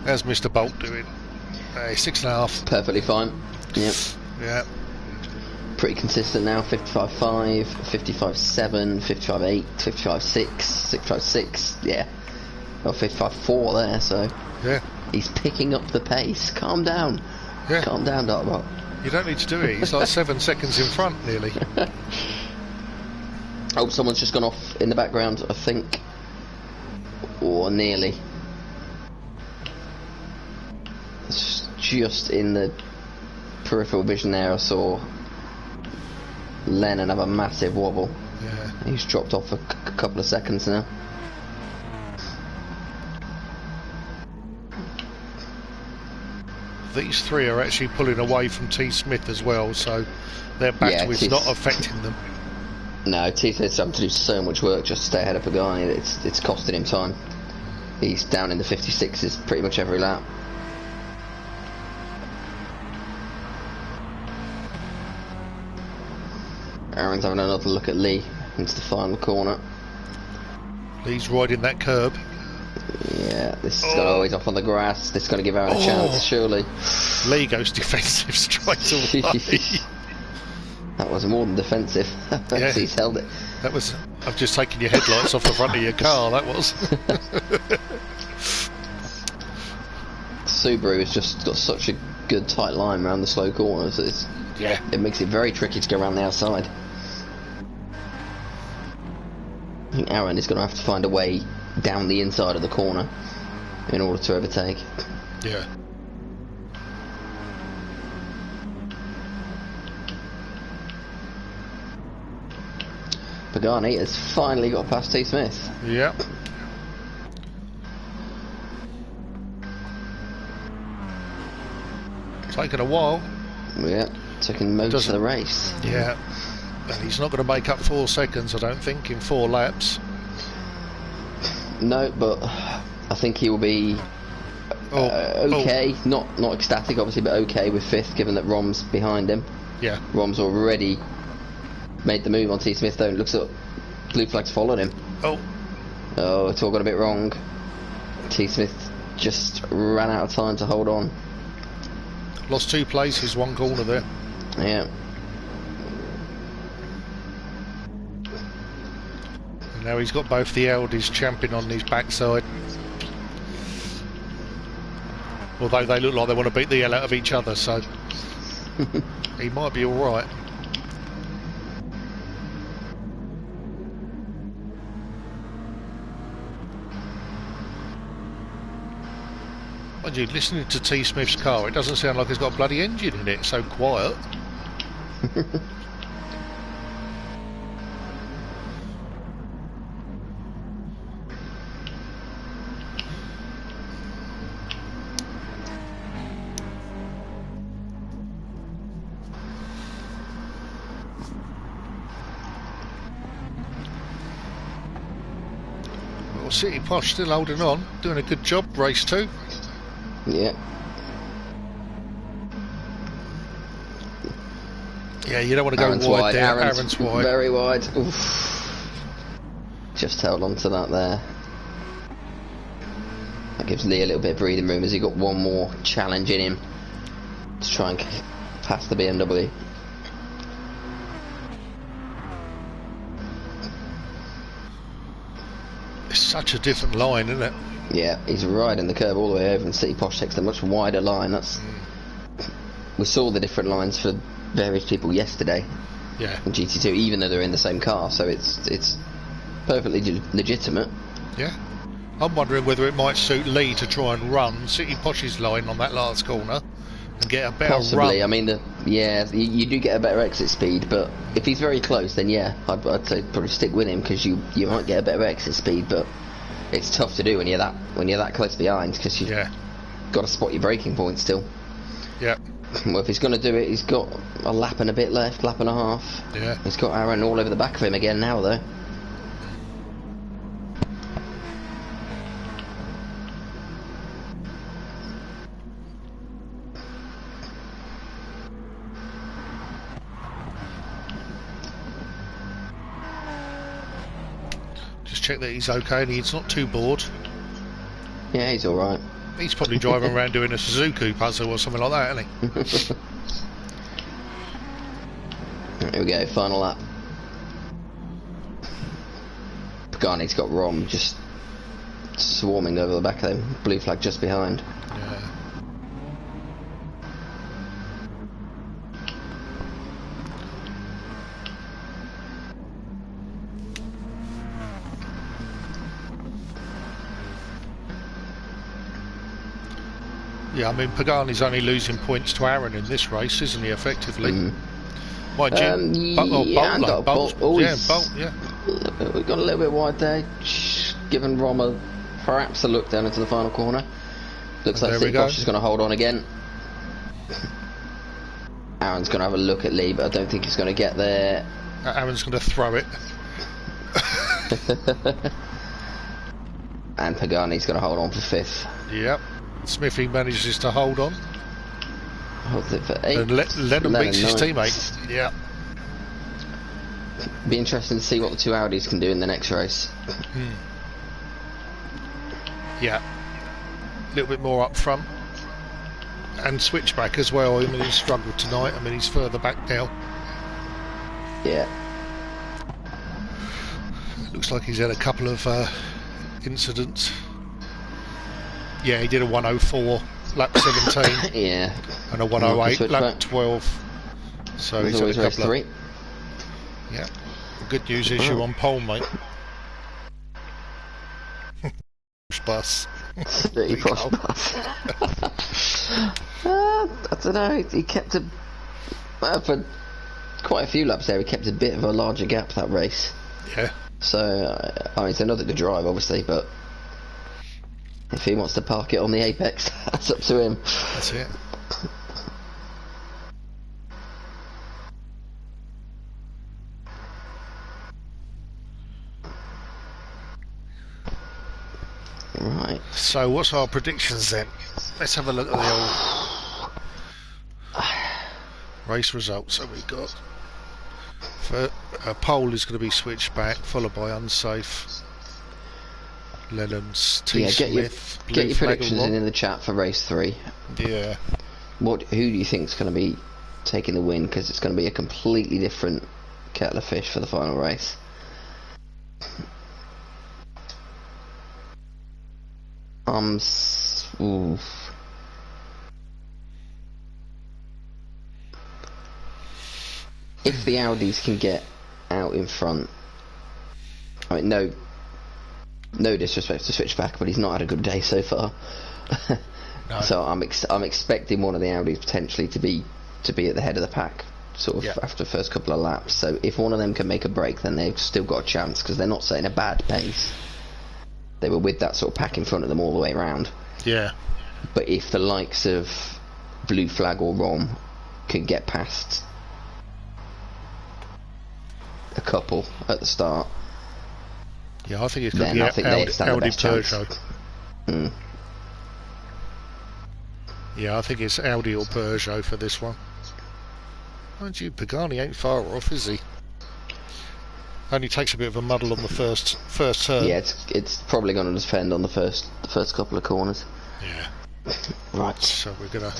How's Mr. Bolt doing? 6.5. Perfectly fine. Yep. Yeah. Pretty consistent now. 55.5, 55.7, 55.8, 55.6, 55.6. Yeah. Well, 55.4 there. So. Yeah. He's picking up the pace. Calm down. Yeah. Calm down, Dartbot. You don't need to do it. He's like 7 seconds in front, nearly. Oh, someone's just gone off in the background, I think. Or nearly. It's just in the peripheral vision there, I saw Lennon have a massive wobble. Yeah. He's dropped off a couple of seconds now. These 3 are actually pulling away from T. Smith as well, so their battle is not affecting them. No, T. Smith's having to do so much work just to stay ahead of Pagani. It's costing him time. He's down in the 56s pretty much every lap. Aaron's having another look at Lee into the final corner. Lee's riding that curb. Yeah, this is always off on the grass. This is going to give Aaron a chance, surely. Lee goes defensive straight away. That was more than defensive. Yeah. He's held it. That was. I've just taken your headlights off the front of your car. That was. Subaru has just got such a good tight line around the slow corners. It makes it very tricky to go around the outside. I think Aaron is going to have to find a way down the inside of the corner in order to overtake. Yeah. Pagani has finally got past T. Smith. Yeah. Taken a while. Yeah, taking most of the race. Yeah. And he's not going to make up 4 seconds, I don't think, in 4 laps. No, but I think he will be okay. Not ecstatic, obviously, but okay with 5th, given that Rom's behind him. Yeah. Rom's already made the move on T. Smith, though. Looks up. Blue Flag's followed him. Oh, it's all got a bit wrong. T Smith just ran out of time to hold on. Lost 2 places, 1 corner there. Yeah. And now he's got both the Audis champing on his backside. Although they look like they want to beat the hell out of each other, so he might be alright. Mind you, listening to T Smith's car, it doesn't sound like it's got a bloody engine in it, it's so quiet. City Posh still holding on, doing a good job, race 2. Yeah. Yeah, you don't want to go wide there. Aaron's wide. Very wide. Oof. Just held on to that there. That gives Lee a little bit of breathing room as he got one more challenge in him to try and pass the BMW. Such a different line, isn't it? Yeah, he's riding the curve all the way over, and City Posh takes a much wider line. That's we saw the different lines for various people yesterday. Yeah. In GT2, even though they're in the same car, so it's perfectly legitimate. Yeah. I'm wondering whether it might suit Lee to try and run City Posh's line on that last corner and get a better Possibly. run. I mean, you do get a better exit speed, but if he's very close, then yeah, I'd say probably stick with him because you might get a better exit speed, but it's tough to do when you're that close behind because you've got to spot your braking point still. Yeah. Well, if he's going to do it, he's got a lap and a bit left, lap and a half. Yeah. He's got Aaron all over the back of him again now, though. Just check that he's okay and he's not too bored. Yeah, he's alright. He's probably driving around doing a Suzuki puzzle or something like that, isn't he? Here we go, final lap. Pagani's got Rom just swarming over the back of him. Blue flag just behind. Yeah. Yeah, I mean, Pagani's only losing points to Aaron in this race, isn't he, effectively? Mind you, Bolt, yeah. We've got a little bit wide there, giving Roma perhaps a look down into the final corner. Looks like City Posh is going to hold on again. Aaron's going to have a look at Lee, but I don't think he's going to get there. Aaron's going to throw it. And Pagani's going to hold on for 5th. Yep. Smithy manages to hold on. Holds it for 8th. And Lennon beats his teammate. Yeah. Be interesting to see what the 2 Audis can do in the next race. Yeah. A little bit more up front. And switchback as well. I mean, he's struggled tonight. I mean, he's further back now. Yeah. Looks like he's had a couple of incidents. Yeah, he did a 104 lap 17. Yeah. And a 108 lap 12. So he's had a couple of... 3. Yeah. The good news is you're on pole, mate. Bus. Dirty posh bus. I don't know. He kept for quite a few laps there. He kept a bit of a larger gap that race. Yeah. So I mean, it's another good drive, obviously, but if he wants to park it on the apex, that's up to him. That's it. Right. So what's our predictions then? Let's have a look at the old race results. So we got for pole is going to be switched back, followed by unsafe. Lennon's, T. Yeah, Smith, get your predictions in the chat for race 3. Yeah. Who do you think is going to be taking the win? Because it's going to be a completely different kettle of fish for the final race. Oof. If the Audis can get out in front, I mean, no disrespect to Switchback, but he's not had a good day so far. No. So I'm expecting one of the Audis potentially to be at the head of the pack, sort of after the first couple of laps. So if one of them can make a break, then they've still got a chance, because they're not setting a bad pace. They were with that sort of pack in front of them all the way around. Yeah. But if the likes of Blue Flag or Rom can get past a couple at the start, yeah, I think it's going to be Audi Peugeot. Yeah, I think it's Audi or Peugeot for this one. Mind you, Pagani ain't far off, is he? Only takes a bit of a muddle on the first turn. Yeah, it's probably going to depend on the first couple of corners. Yeah. Right. So we're gonna,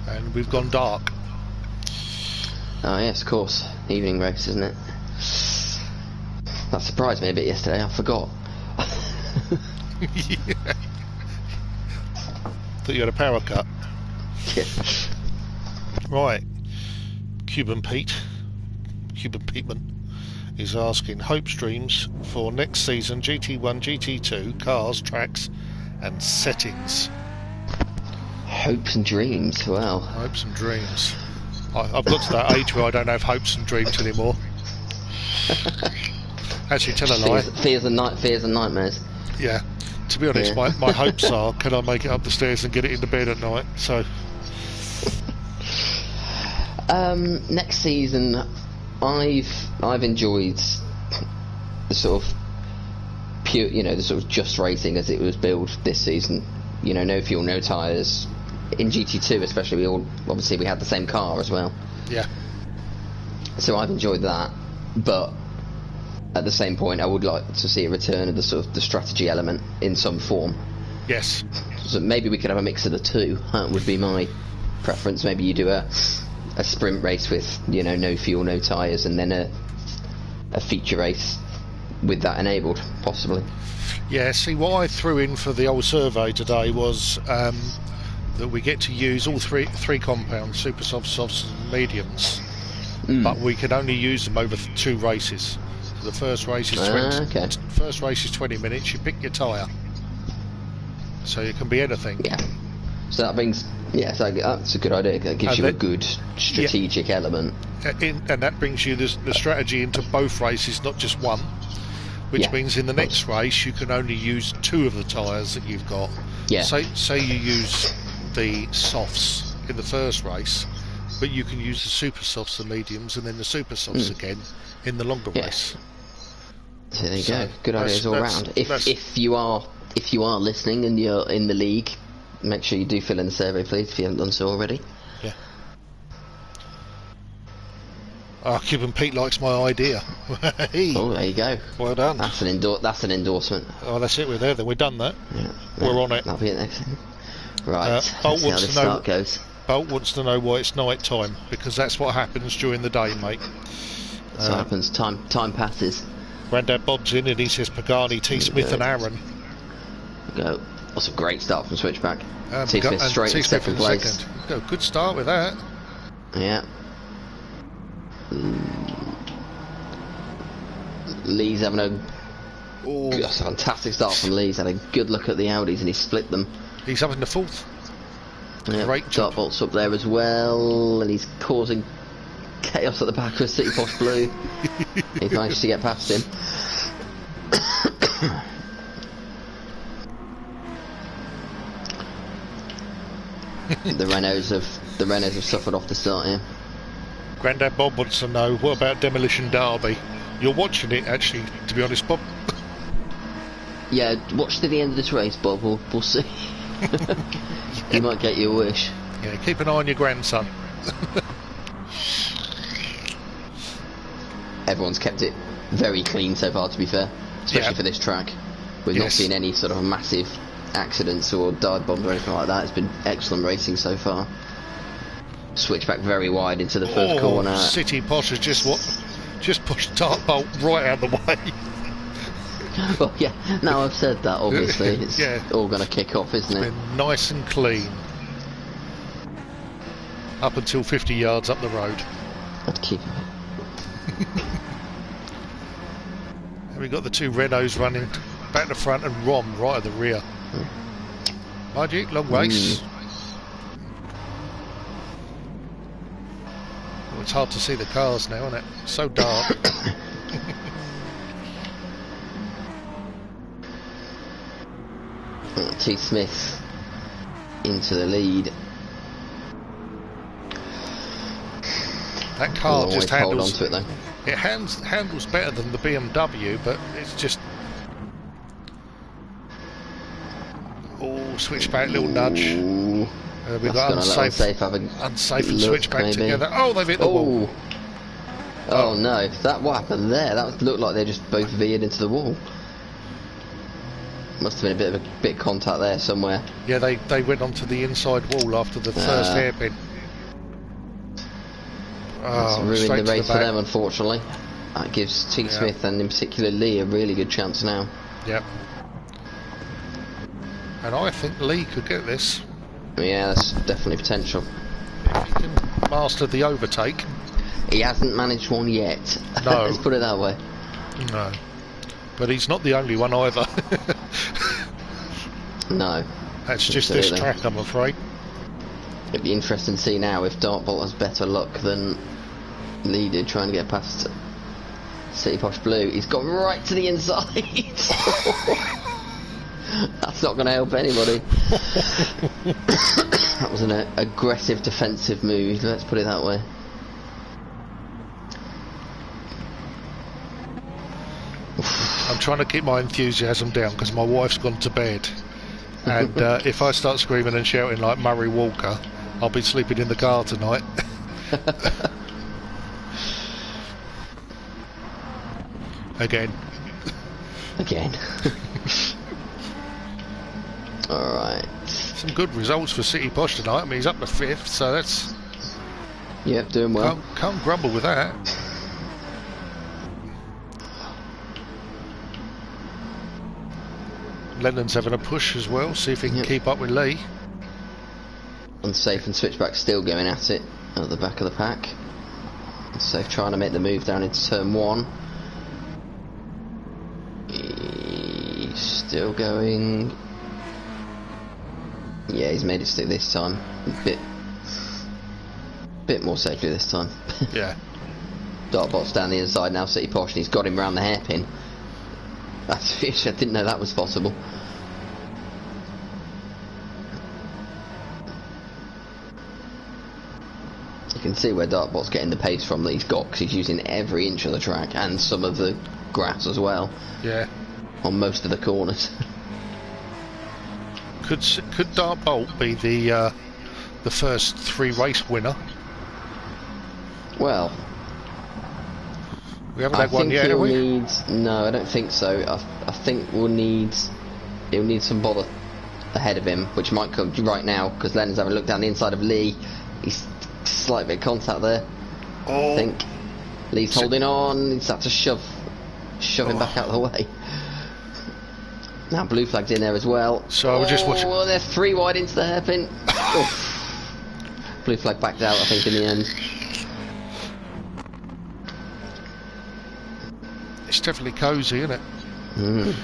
and we've gone dark. Oh yes, of course. Evening race, isn't it? That surprised me a bit yesterday. I forgot. Yeah. Thought you had a power cut. Yeah. Right. Cuban Peteman is asking hopes, dreams for next season, GT1, GT2, cars, tracks and settings. Hopes and dreams, well. Hopes and dreams. I've got to that age where I don't have hopes and dreams anymore. Actually, tell a lie. Fears and nightmares. Yeah. To be honest, my hopes are, can I make it up the stairs and get it into bed at night? So. Next season, I've enjoyed the sort of pure, the sort of just racing as it was billed this season. No fuel, no tyres. In GT2 especially, we had the same car as well. Yeah. So I've enjoyed that, but at the same point, I would like to see a return of the sort of the strategy element in some form. Yes. So maybe we could have a mix of the two. That would be my preference. Maybe you do a sprint race with no fuel, no tyres, and then a feature race with that enabled, possibly. Yeah, see, what I threw in for the old survey today was that we get to use all three compounds, super softs, softs and mediums, but we can only use them over 2 races. So the first race is 20. First race is 20 minutes. You pick your tyre, so it can be anything. Yeah. So that brings, so that's a good idea. That gives you a good strategic element. And that brings you the strategy into both races, not just one. Which means in the next race you can only use 2 of the tyres that you've got. Yeah. Say you use the softs in the first race, but you can use the super softs and mediums, and then the super softs again in the longer race. So there you go. Good ideas all round. If you are listening and you're in the league, make sure you do fill in the survey, please, if you haven't done so already. Yeah. Cuban Pete likes my idea. Oh, there you go. Well done. That's an endorsement. Oh, that's it. We're there. Then we're done that. Yeah. We're on it. That'll be it next time. Right. Bolt let's see how this start goes. Bolt wants to know why it's night time, because that's what happens during the day, mate. That's what happens. Time passes. Grandad Bob's in and he says Pagani, T. Smith and Aaron. Go. That's a great start from Switchback. T. Smith straight in second place. Go, good start with that. Yeah. Lee's having that's a fantastic start from Lee. He's had a good look at the Audis and he split them. He's up in the 4th. Yeah, great job. Dartbolt's up there as well, and he's causing chaos at the back of City Post Blue. He managed to get past him. The Renaults have suffered off the start here. Grandad Bob wants to know, what about Demolition Derby? You're watching it, actually, to be honest, Bob. Yeah, watch to the end of this race, Bob. We'll see. You might get your wish. Yeah, keep an eye on your grandson. Everyone's kept it very clean so far, to be fair. especially for this track. We've not seen any sort of massive accidents or dive bombs or anything like that. It's been excellent racing so far. Switch back very wide into the first corner. City Posh has just pushed Dart Bolt right out of the way. Well, yeah, now I've said that, obviously, it's all going to kick off, isn't it? It's been nice and clean. Up until 50 yards up the road. I'd keep it. And we've got the two Renaults running back to front and Rom right at the rear. Magic, long race. Well, it's hard to see the cars now, isn't it? So dark. T. Smith into the lead. That car just handles. Hold on to it, though. It handles better than the BMW, but it's just. Oh, switchback, little nudge. We've got unsafe and switchback maybe together. Oh, they've hit the wall. Oh no! What happened there? That looked like they just both veered into the wall. Must have been a bit of contact there somewhere. Yeah, they went onto the inside wall after the first hairpin. That's ruined the race for them, unfortunately. That gives T. Smith and in particular Lee a really good chance now. Yep. And I think Lee could get this. Yeah, that's definitely potential. If he can master the overtake. He hasn't managed one yet. No. Let's put it that way. No. But he's not the only one either. No. That's just this track, I'm afraid. It'd be interesting to see now if Dartbolt has better luck than Lee did trying to get past City Posh Blue. He's got right to the inside. That's not going to help anybody. That was an aggressive defensive move, let's put it that way. I'm trying to keep my enthusiasm down because my wife's gone to bed. And if I start screaming and shouting like Murray Walker, I'll be sleeping in the car tonight. Again. Alright. Some good results for City Posh tonight. I mean, he's up to 5th, so that's... Yep, doing well. Can't grumble with that. Lennon's having a push as well, see if he can keep up with Lee. Unsafe and switchback still going at it at the back of the pack. Unsafe trying to make the move down into turn 1. He's still going. Yeah, he's made it stick this time. A bit more safely this time. Yeah. Dartbot's down the inside now, City Posh, and he's got him round the hairpin. That's fish, I didn't know that was possible. You can see where Dartbot's getting the pace from that he's got, because he's using every inch of the track and some of the grass as well. Yeah. On most of the corners. Could Dartbolt be the first 3 race winner? Well, we haven't had one yet, have we? No, I don't think so. I think he'll need some bother ahead of him, which might come right now, because Lennon's having a look down the inside of Lee. He's slight bit of contact there. I think Lee's holding on. He's had to shove him back out of the way. Now blue flag's in there as well. So we're just watching. Oh, they're 3 wide into the hairpin. Blue flag backed out, I think, in the end. It's definitely cosy, isn't it? Mm.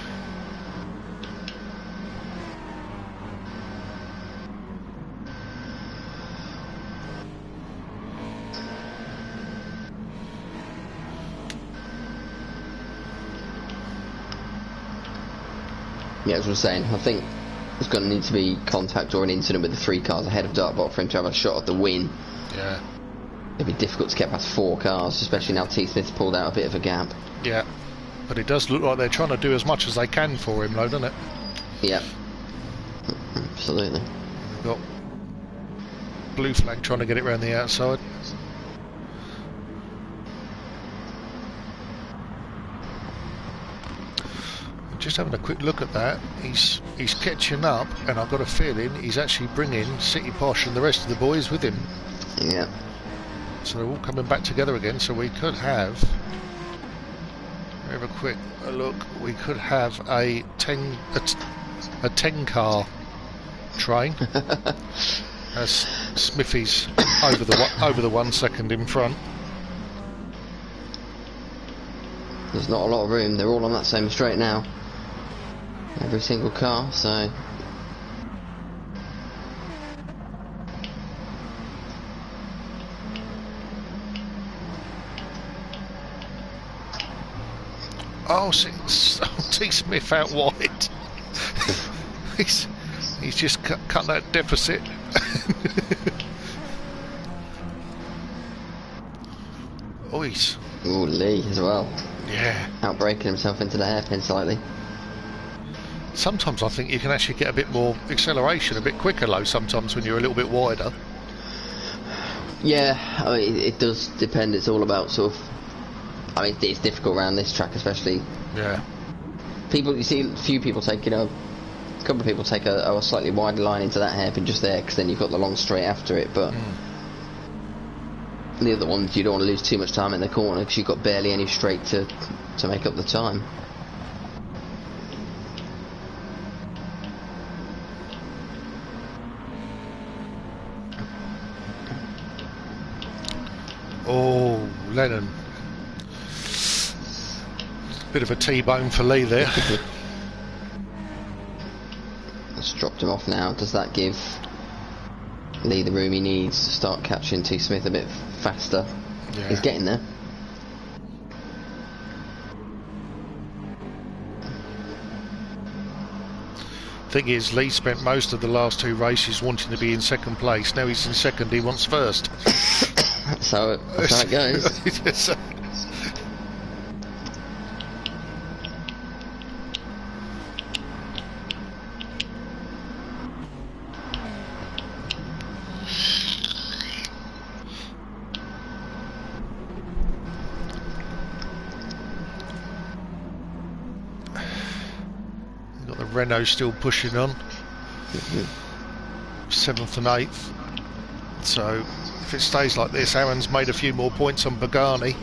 Yeah, as I was saying, I think there's going to need to be contact or an incident with the 3 cars ahead of Dartbot for him to have a shot at the win. Yeah. It'd be difficult to get past 4 cars, especially now T. Smith's pulled out a bit of a gap. Yeah. But it does look like they're trying to do as much as they can for him, though, doesn't it? Yeah. Absolutely. We've got blue flag trying to get it round the outside. Just having a quick look at that, he's catching up, and I've got a feeling he's actually bringing City Posh and the rest of the boys with him. Yeah. So they're all coming back together again. So we could have a quick look. We could have a 10 car train. As Smithy's over the 1 second in front. There's not a lot of room. They're all on that same straight now. Every single car, so... Oh, T. Smith out wide. he's just cut that deficit. Ooh, Lee as well. Yeah. Outbreaking himself into the hairpin slightly. Sometimes I think you can actually get a bit more acceleration, a bit quicker though, sometimes when you're a little bit wider. Yeah, I mean, it does depend. It's all about sort of... I mean, it's difficult around this track especially. Yeah. You see a few people take, a couple of people take a slightly wider line into that hairpin just there, because then you've got the long straight after it, but... The other ones, you don't want to lose too much time in the corner because you've got barely any straight to make up the time. Oh, Lennon. Bit of a T-bone for Lee there. It's dropped him off now. Does that give Lee the room he needs to start catching T. Smith a bit faster? Yeah. He's getting there. Thing is, Lee spent most of the last two races wanting to be in second place. Now he's in second, he wants first. That's how it goes. Renault still pushing on. 7th and 8th. So if it stays like this, Aaron's made a few more points on Pagani,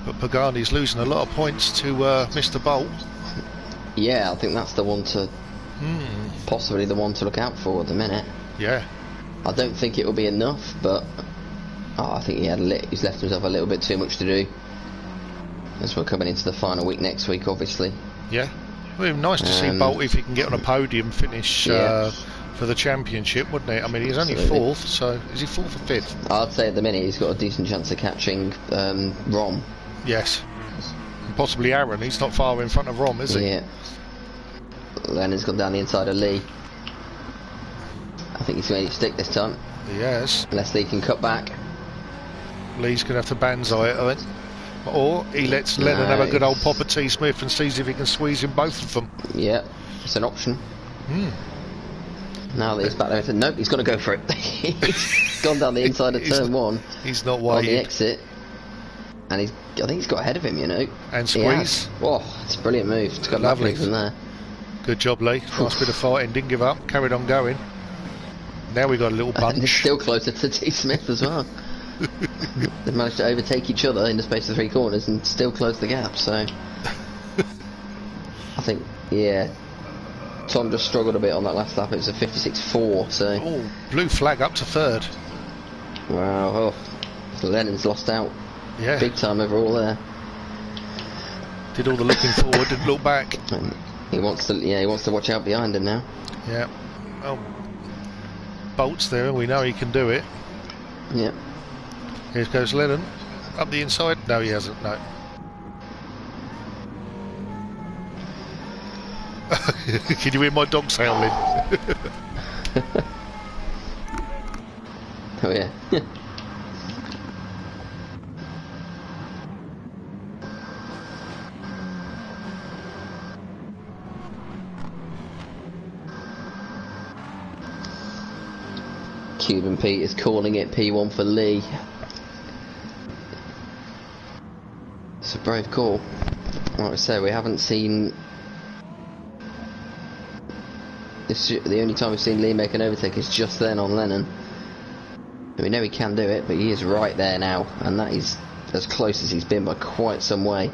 but Pagani's losing a lot of points to Mr. Bolt. Yeah, I think that's the one to possibly the one to look out for at the minute. Yeah. I don't think it will be enough, but I think he's left himself a little bit too much to do as we're coming into the final week next week, obviously. Yeah. Well, it'd be nice to see Bolt if he can get on a podium finish for the championship, wouldn't it? I mean, he's only Absolutely. 4th, so is he 4th or 5th? I'd say at the minute he's got a decent chance of catching Rom. Yes. And possibly Aaron. He's not far in front of Rom, is he? Yeah. Lennon's gone down the inside of Lee. I think he's going to stick this time. Yes. Unless Lee can cut back. Lee's going to have to banzai it, I think. Or he lets Lennon have a good old pop at T. Smith and sees if he can squeeze in both of them. Yeah, it's an option. Now that he's back there, nope, he's got to go for it. He's gone down the inside of turn 1. He's not on the waiting. exit. And I think he's got ahead of him, And squeeze. Oh, it's a brilliant move. It's got Lovely from there. Good job, Lee. Nice bit of fighting, didn't give up, carried on going. Now we got a little bunch. And it's still closer to T. Smith as well. They've managed to overtake each other in the space of 3 corners and still close the gap, so I think, Tom just struggled a bit on that last lap. It was a 56.4, so... Oh, blue flag up to 3rd. Wow, so Lennon's lost out. Yeah. Big time overall there. Did all the looking forward, didn't look back. And he wants to watch out behind him now. Yeah. Oh, Bolt's there, and we know he can do it. Yeah. Here goes Lennon. Up the inside. No, he hasn't, no. Can you hear my dogs howling? Oh yeah. Cuban Pete is calling it P1 for Lee. It's a brave call. Like I say, we haven't seen The only time we've seen Lee make an overtake is just then on Lennon. We know he can do it, but he is right there now, and that is as close as he's been by quite some way.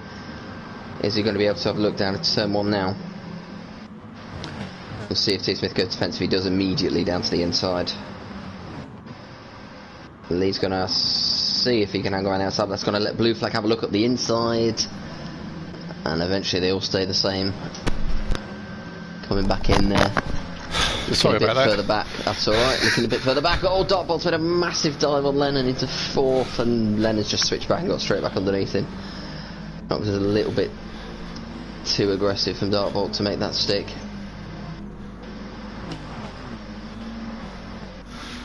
Is he going to be able to have a look down at turn 1 now? We'll see if T. Smith goes defensive. He does immediately down to the inside. Lee's going to see if he can hang around the outside. That's going to let Blue Flag have a look at the inside, and eventually they all stay the same. Coming back in there. Sorry about that. Further back. That's alright. Looking a bit further back. Oh, Dartbolt's made a massive dive on Lennon into 4th, and Lennon's just switched back and got straight back underneath him. That was a little bit too aggressive from Dartbolt to make that stick.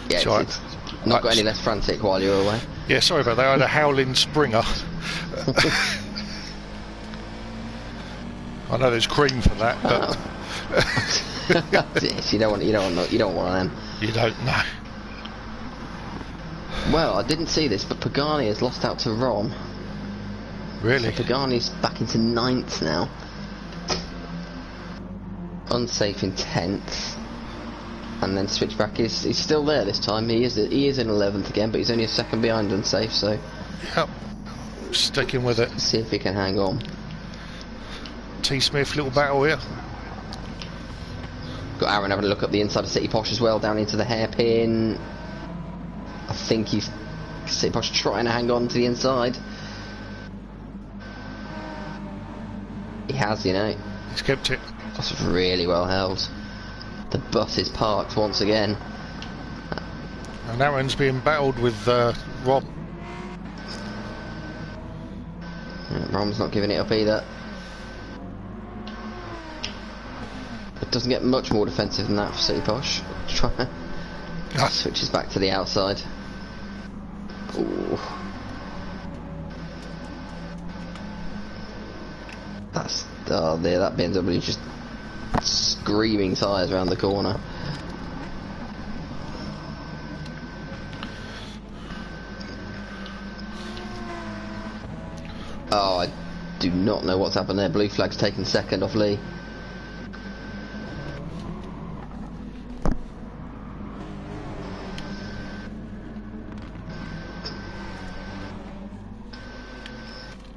Yeah, it's not got any less frantic while you're away. Yeah, sorry about that. I had a howling Springer. I know there's cream for that, but you don't want one of them. You don't know. Well, I didn't see this, but Pagani has lost out to Rom. Really? So Pagani's back into 9th now. Unsafe in 10th. And then Switchback he's still there this time. He is in 11th again, but he's only a second behind Unsafe, so yep. Sticking with it. See if he can hang on. T. Smith, little battle here. Got Aaron having a look up the inside of City Posh as well, down into the hairpin. I think City Posh trying to hang on to the inside. He has, you know. He's kept it. That's really well held. The bus is parked once again. And Aaron's being battled with Rob. Rom's not giving it up either. It doesn't get much more defensive than that for City Posh. Switches back to the outside. Ooh. That's there. That BMW just screaming tyres around the corner. Oh, I do not know what's happened there. Blue Flag's taken second off Lee.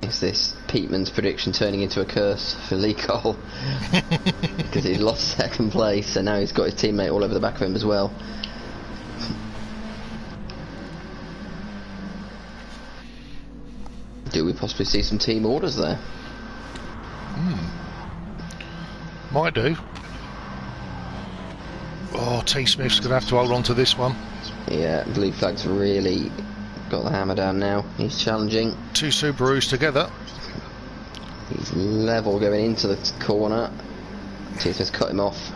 Is this Peatman's prediction turning into a curse for Lee Cole? Because he's lost second place, and now he's got his teammate all over the back of him as well. Do we possibly see some team orders there? Might do. Oh, T. Smith's going to have to hold on to this one. Yeah, Blue Flag's really got the hammer down now. He's challenging. 2 Subarus together. He's level going into the corner. T. Smith's cut him off.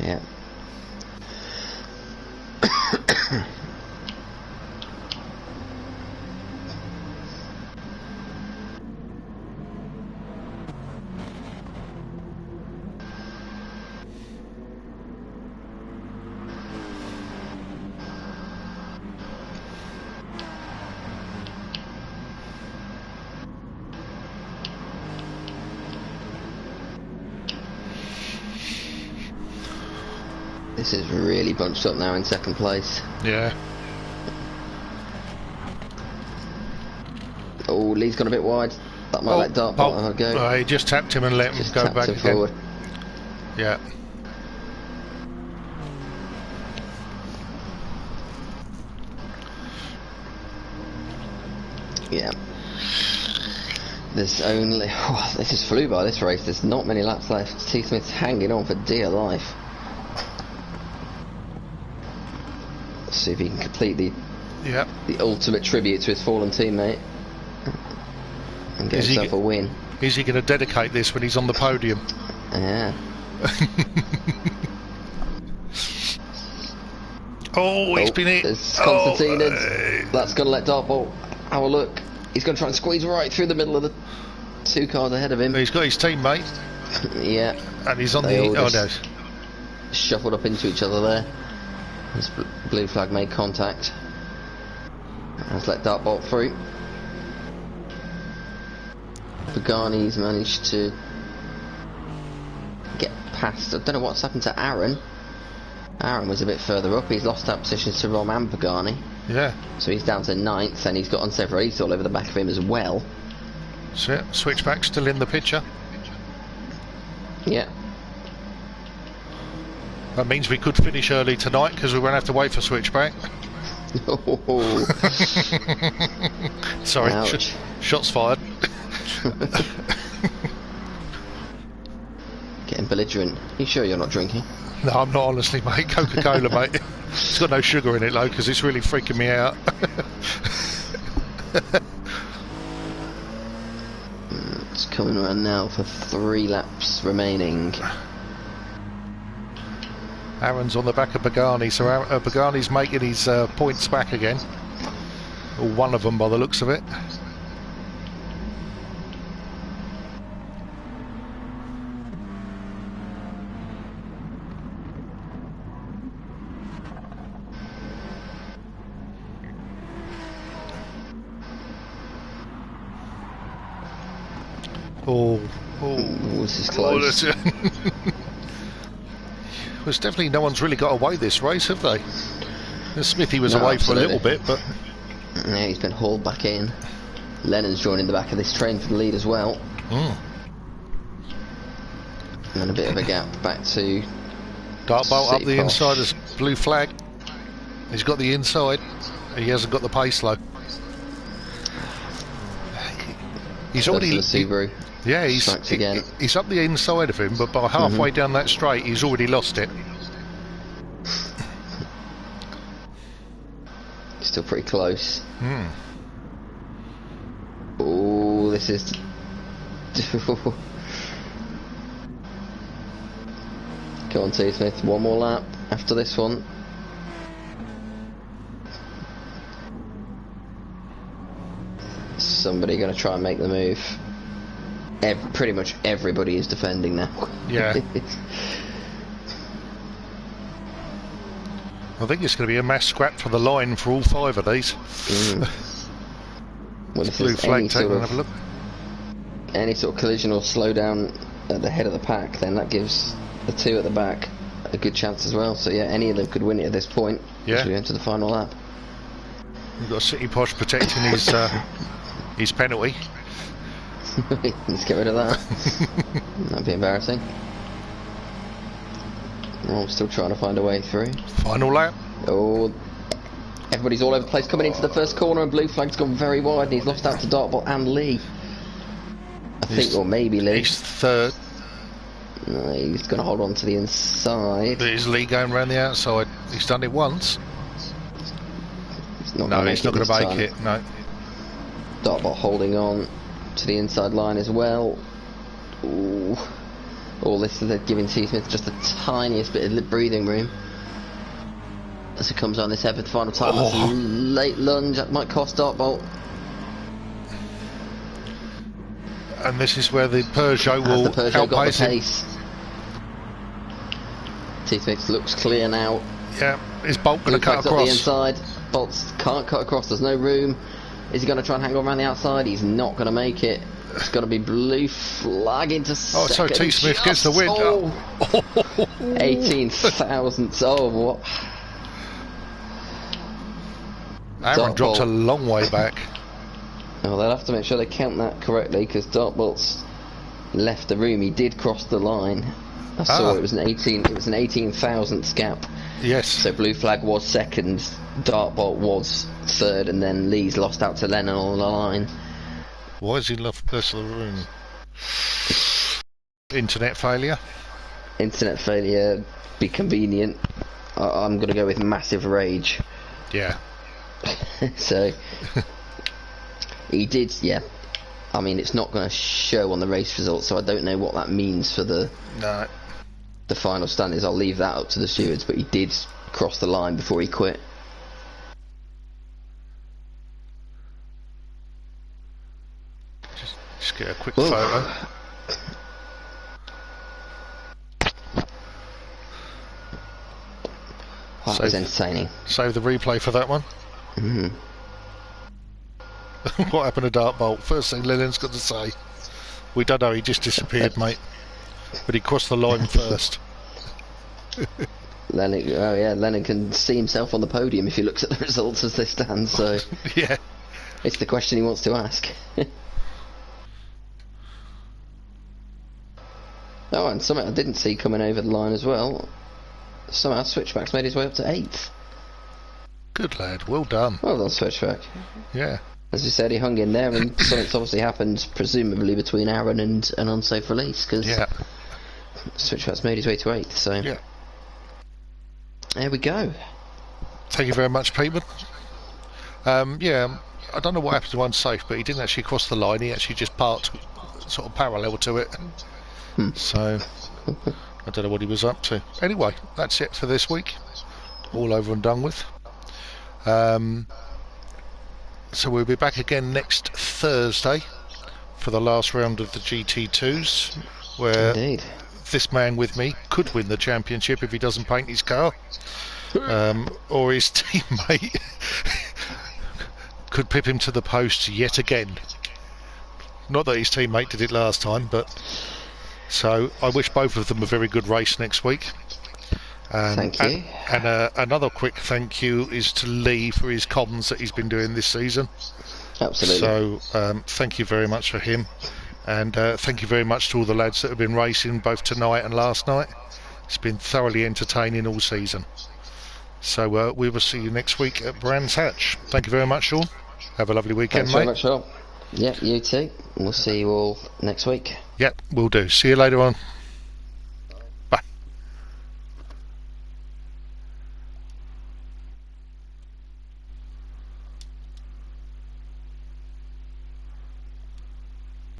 Yeah. This is really bunched up now in second place. Yeah. Oh, Lee's gone a bit wide. That might let Dartbolt go. He just tapped him and let him go back again. Forward. Yeah. Yeah. There's only... Oh, this just flew by, this race. There's not many laps left. T. Smith's hanging on for dear life. Let's see if he can complete the ultimate tribute to his fallen teammate and get himself a win. Is he going to dedicate this when he's on the podium? Yeah. Oh, he's been hit. There's Constantine. That's going to let Dartbolt have a look. He's going to try and squeeze right through the middle of the 2 cars ahead of him. He's got his teammate. Yeah. And he's on the... Oh, no. Shuffled up into each other there. This Blue Flag made contact. Has let Dartbolt through. Pagani's managed to get past. I don't know what's happened to Aaron. Aaron was a bit further up. He's lost out positions to Rom and Pagani. Yeah. So he's down to 9th, and he's got unsafe release all over the back of him as well. That's it. Switchback still in the picture. Yeah. That means we could finish early tonight because we won't have to wait for switchback. Oh. Sorry, shots fired. Getting belligerent. You sure you're not drinking? No, I'm not, honestly, mate. Coca-Cola, mate. It's got no sugar in it, though, because it's really freaking me out. It's coming around now for 3 laps remaining. Aaron's on the back of Pagani, so Pagani's making his points back again. Or one of them, by the looks of it. Oh, this is close. There's definitely no one's really got away this race, have they? Smithy was away absolutely. for a little bit, but yeah, he's been hauled back in. Lennon's joining the back of this train for the lead as well. And a bit of a gap back to Dartbolt up the inside as blue flag. He's got the inside. He hasn't got the pace though. He's already Subaru. Yeah, he's up the inside of him, but by halfway down that straight, he's already lost it. Still pretty close. Oh, this is. Come on, T. Smith. One more lap after this one. Somebody going to try and make the move. Pretty much everybody is defending now. Yeah. I think it's going to be a mass scrap for the line for all 5 of these. Well, this blue is flag, take and have a look. Any sort of collision or slowdown at the head of the pack, then that gives the 2 at the back a good chance as well. So yeah, any of them could win it at this point. Yeah. As we enter the final lap. We've got City Posh protecting his penalty. Let's get rid of that. That'd be embarrassing. We're still trying to find a way through. Final lap. Oh, everybody's all over the place coming into the first corner, and blue flag's gone very wide, and he's lost out to Dartbolt and Lee. I think, or maybe Lee. He's 3rd. No, he's going to hold on to the inside. Is Lee going around the outside? He's done it once. He's not No, he's not going to make it. No. Dartbolt holding on to the inside line as well. Ooh. All this is giving T. Smith just the tiniest bit of breathing room as it comes on this effort final time. That's a late lunge that might cost Dartbolt. And this is where the Peugeot will got the pace. him. T. Smith looks clear now. Yeah, is Bolt going to cut across? Up the inside. Bolt can't cut across, there's no room. Is he going to try and hang on around the outside? He's not going to make it. It's going to be blue flag into second. So T. Smith gets the win. 18 thousandths. Oh, what? Aaron dropped a long way back. Oh, they'll have to make sure they count that correctly, because Dartbolt's left the room. He did cross the line. I saw it was an 18 thousandths gap. Yes. So blue flag was second, Dartbolt was 3rd, and then Lee's lost out to Lennon on the line. Why is he left the room? Internet failure. Internet failure, be convenient. I'm going to go with massive rage. Yeah. So he did, yeah. I mean, it's not going to show on the race results, so I don't know what that means for the final standings. I'll leave that up to the stewards, but he did cross the line before he quit. Just get a quick photo. That was entertaining. Save the replay for that one. What happened to Dartbolt? First thing Lennon's got to say. We don't know, he just disappeared, mate. but he crossed the line first. Lennon can see himself on the podium if he looks at the results as they stand, so yeah, it's the question he wants to ask. Oh, and something I didn't see coming over the line as well, somehow Switchback's made his way up to 8th. Good lad, well done. Well done, Switchback. Yeah. As you said, he hung in there, and something's obviously happened, presumably between Aaron and an unsafe release, because Switchback's made his way to 8th, so yeah. There we go. Thank you very much, Peteman. Yeah, I don't know what happened to unsafe, but he didn't actually cross the line, he actually just parked sort of parallel to it. So, I don't know what he was up to. Anyway, that's it for this week. All over and done with. So we'll be back again next Thursday for the last round of the GT2s, where Indeed. this man with me could win the championship if he doesn't paint his car, or his teammate could pip him to the post yet again. Not that his teammate did it last time, but so I wish both of them a very good race next week. Thank you. And another quick thank you is to Lee for his comms that he's been doing this season. Absolutely. So thank you very much for him, and thank you very much to all the lads that have been racing both tonight and last night. It's been thoroughly entertaining all season. So we will see you next week at Brands Hatch. Thank you very much, Sean. Have a lovely weekend, Thanks mate. very much, Sean. Yeah, you too. We'll see you all next week. Yep, we'll do. See you later on.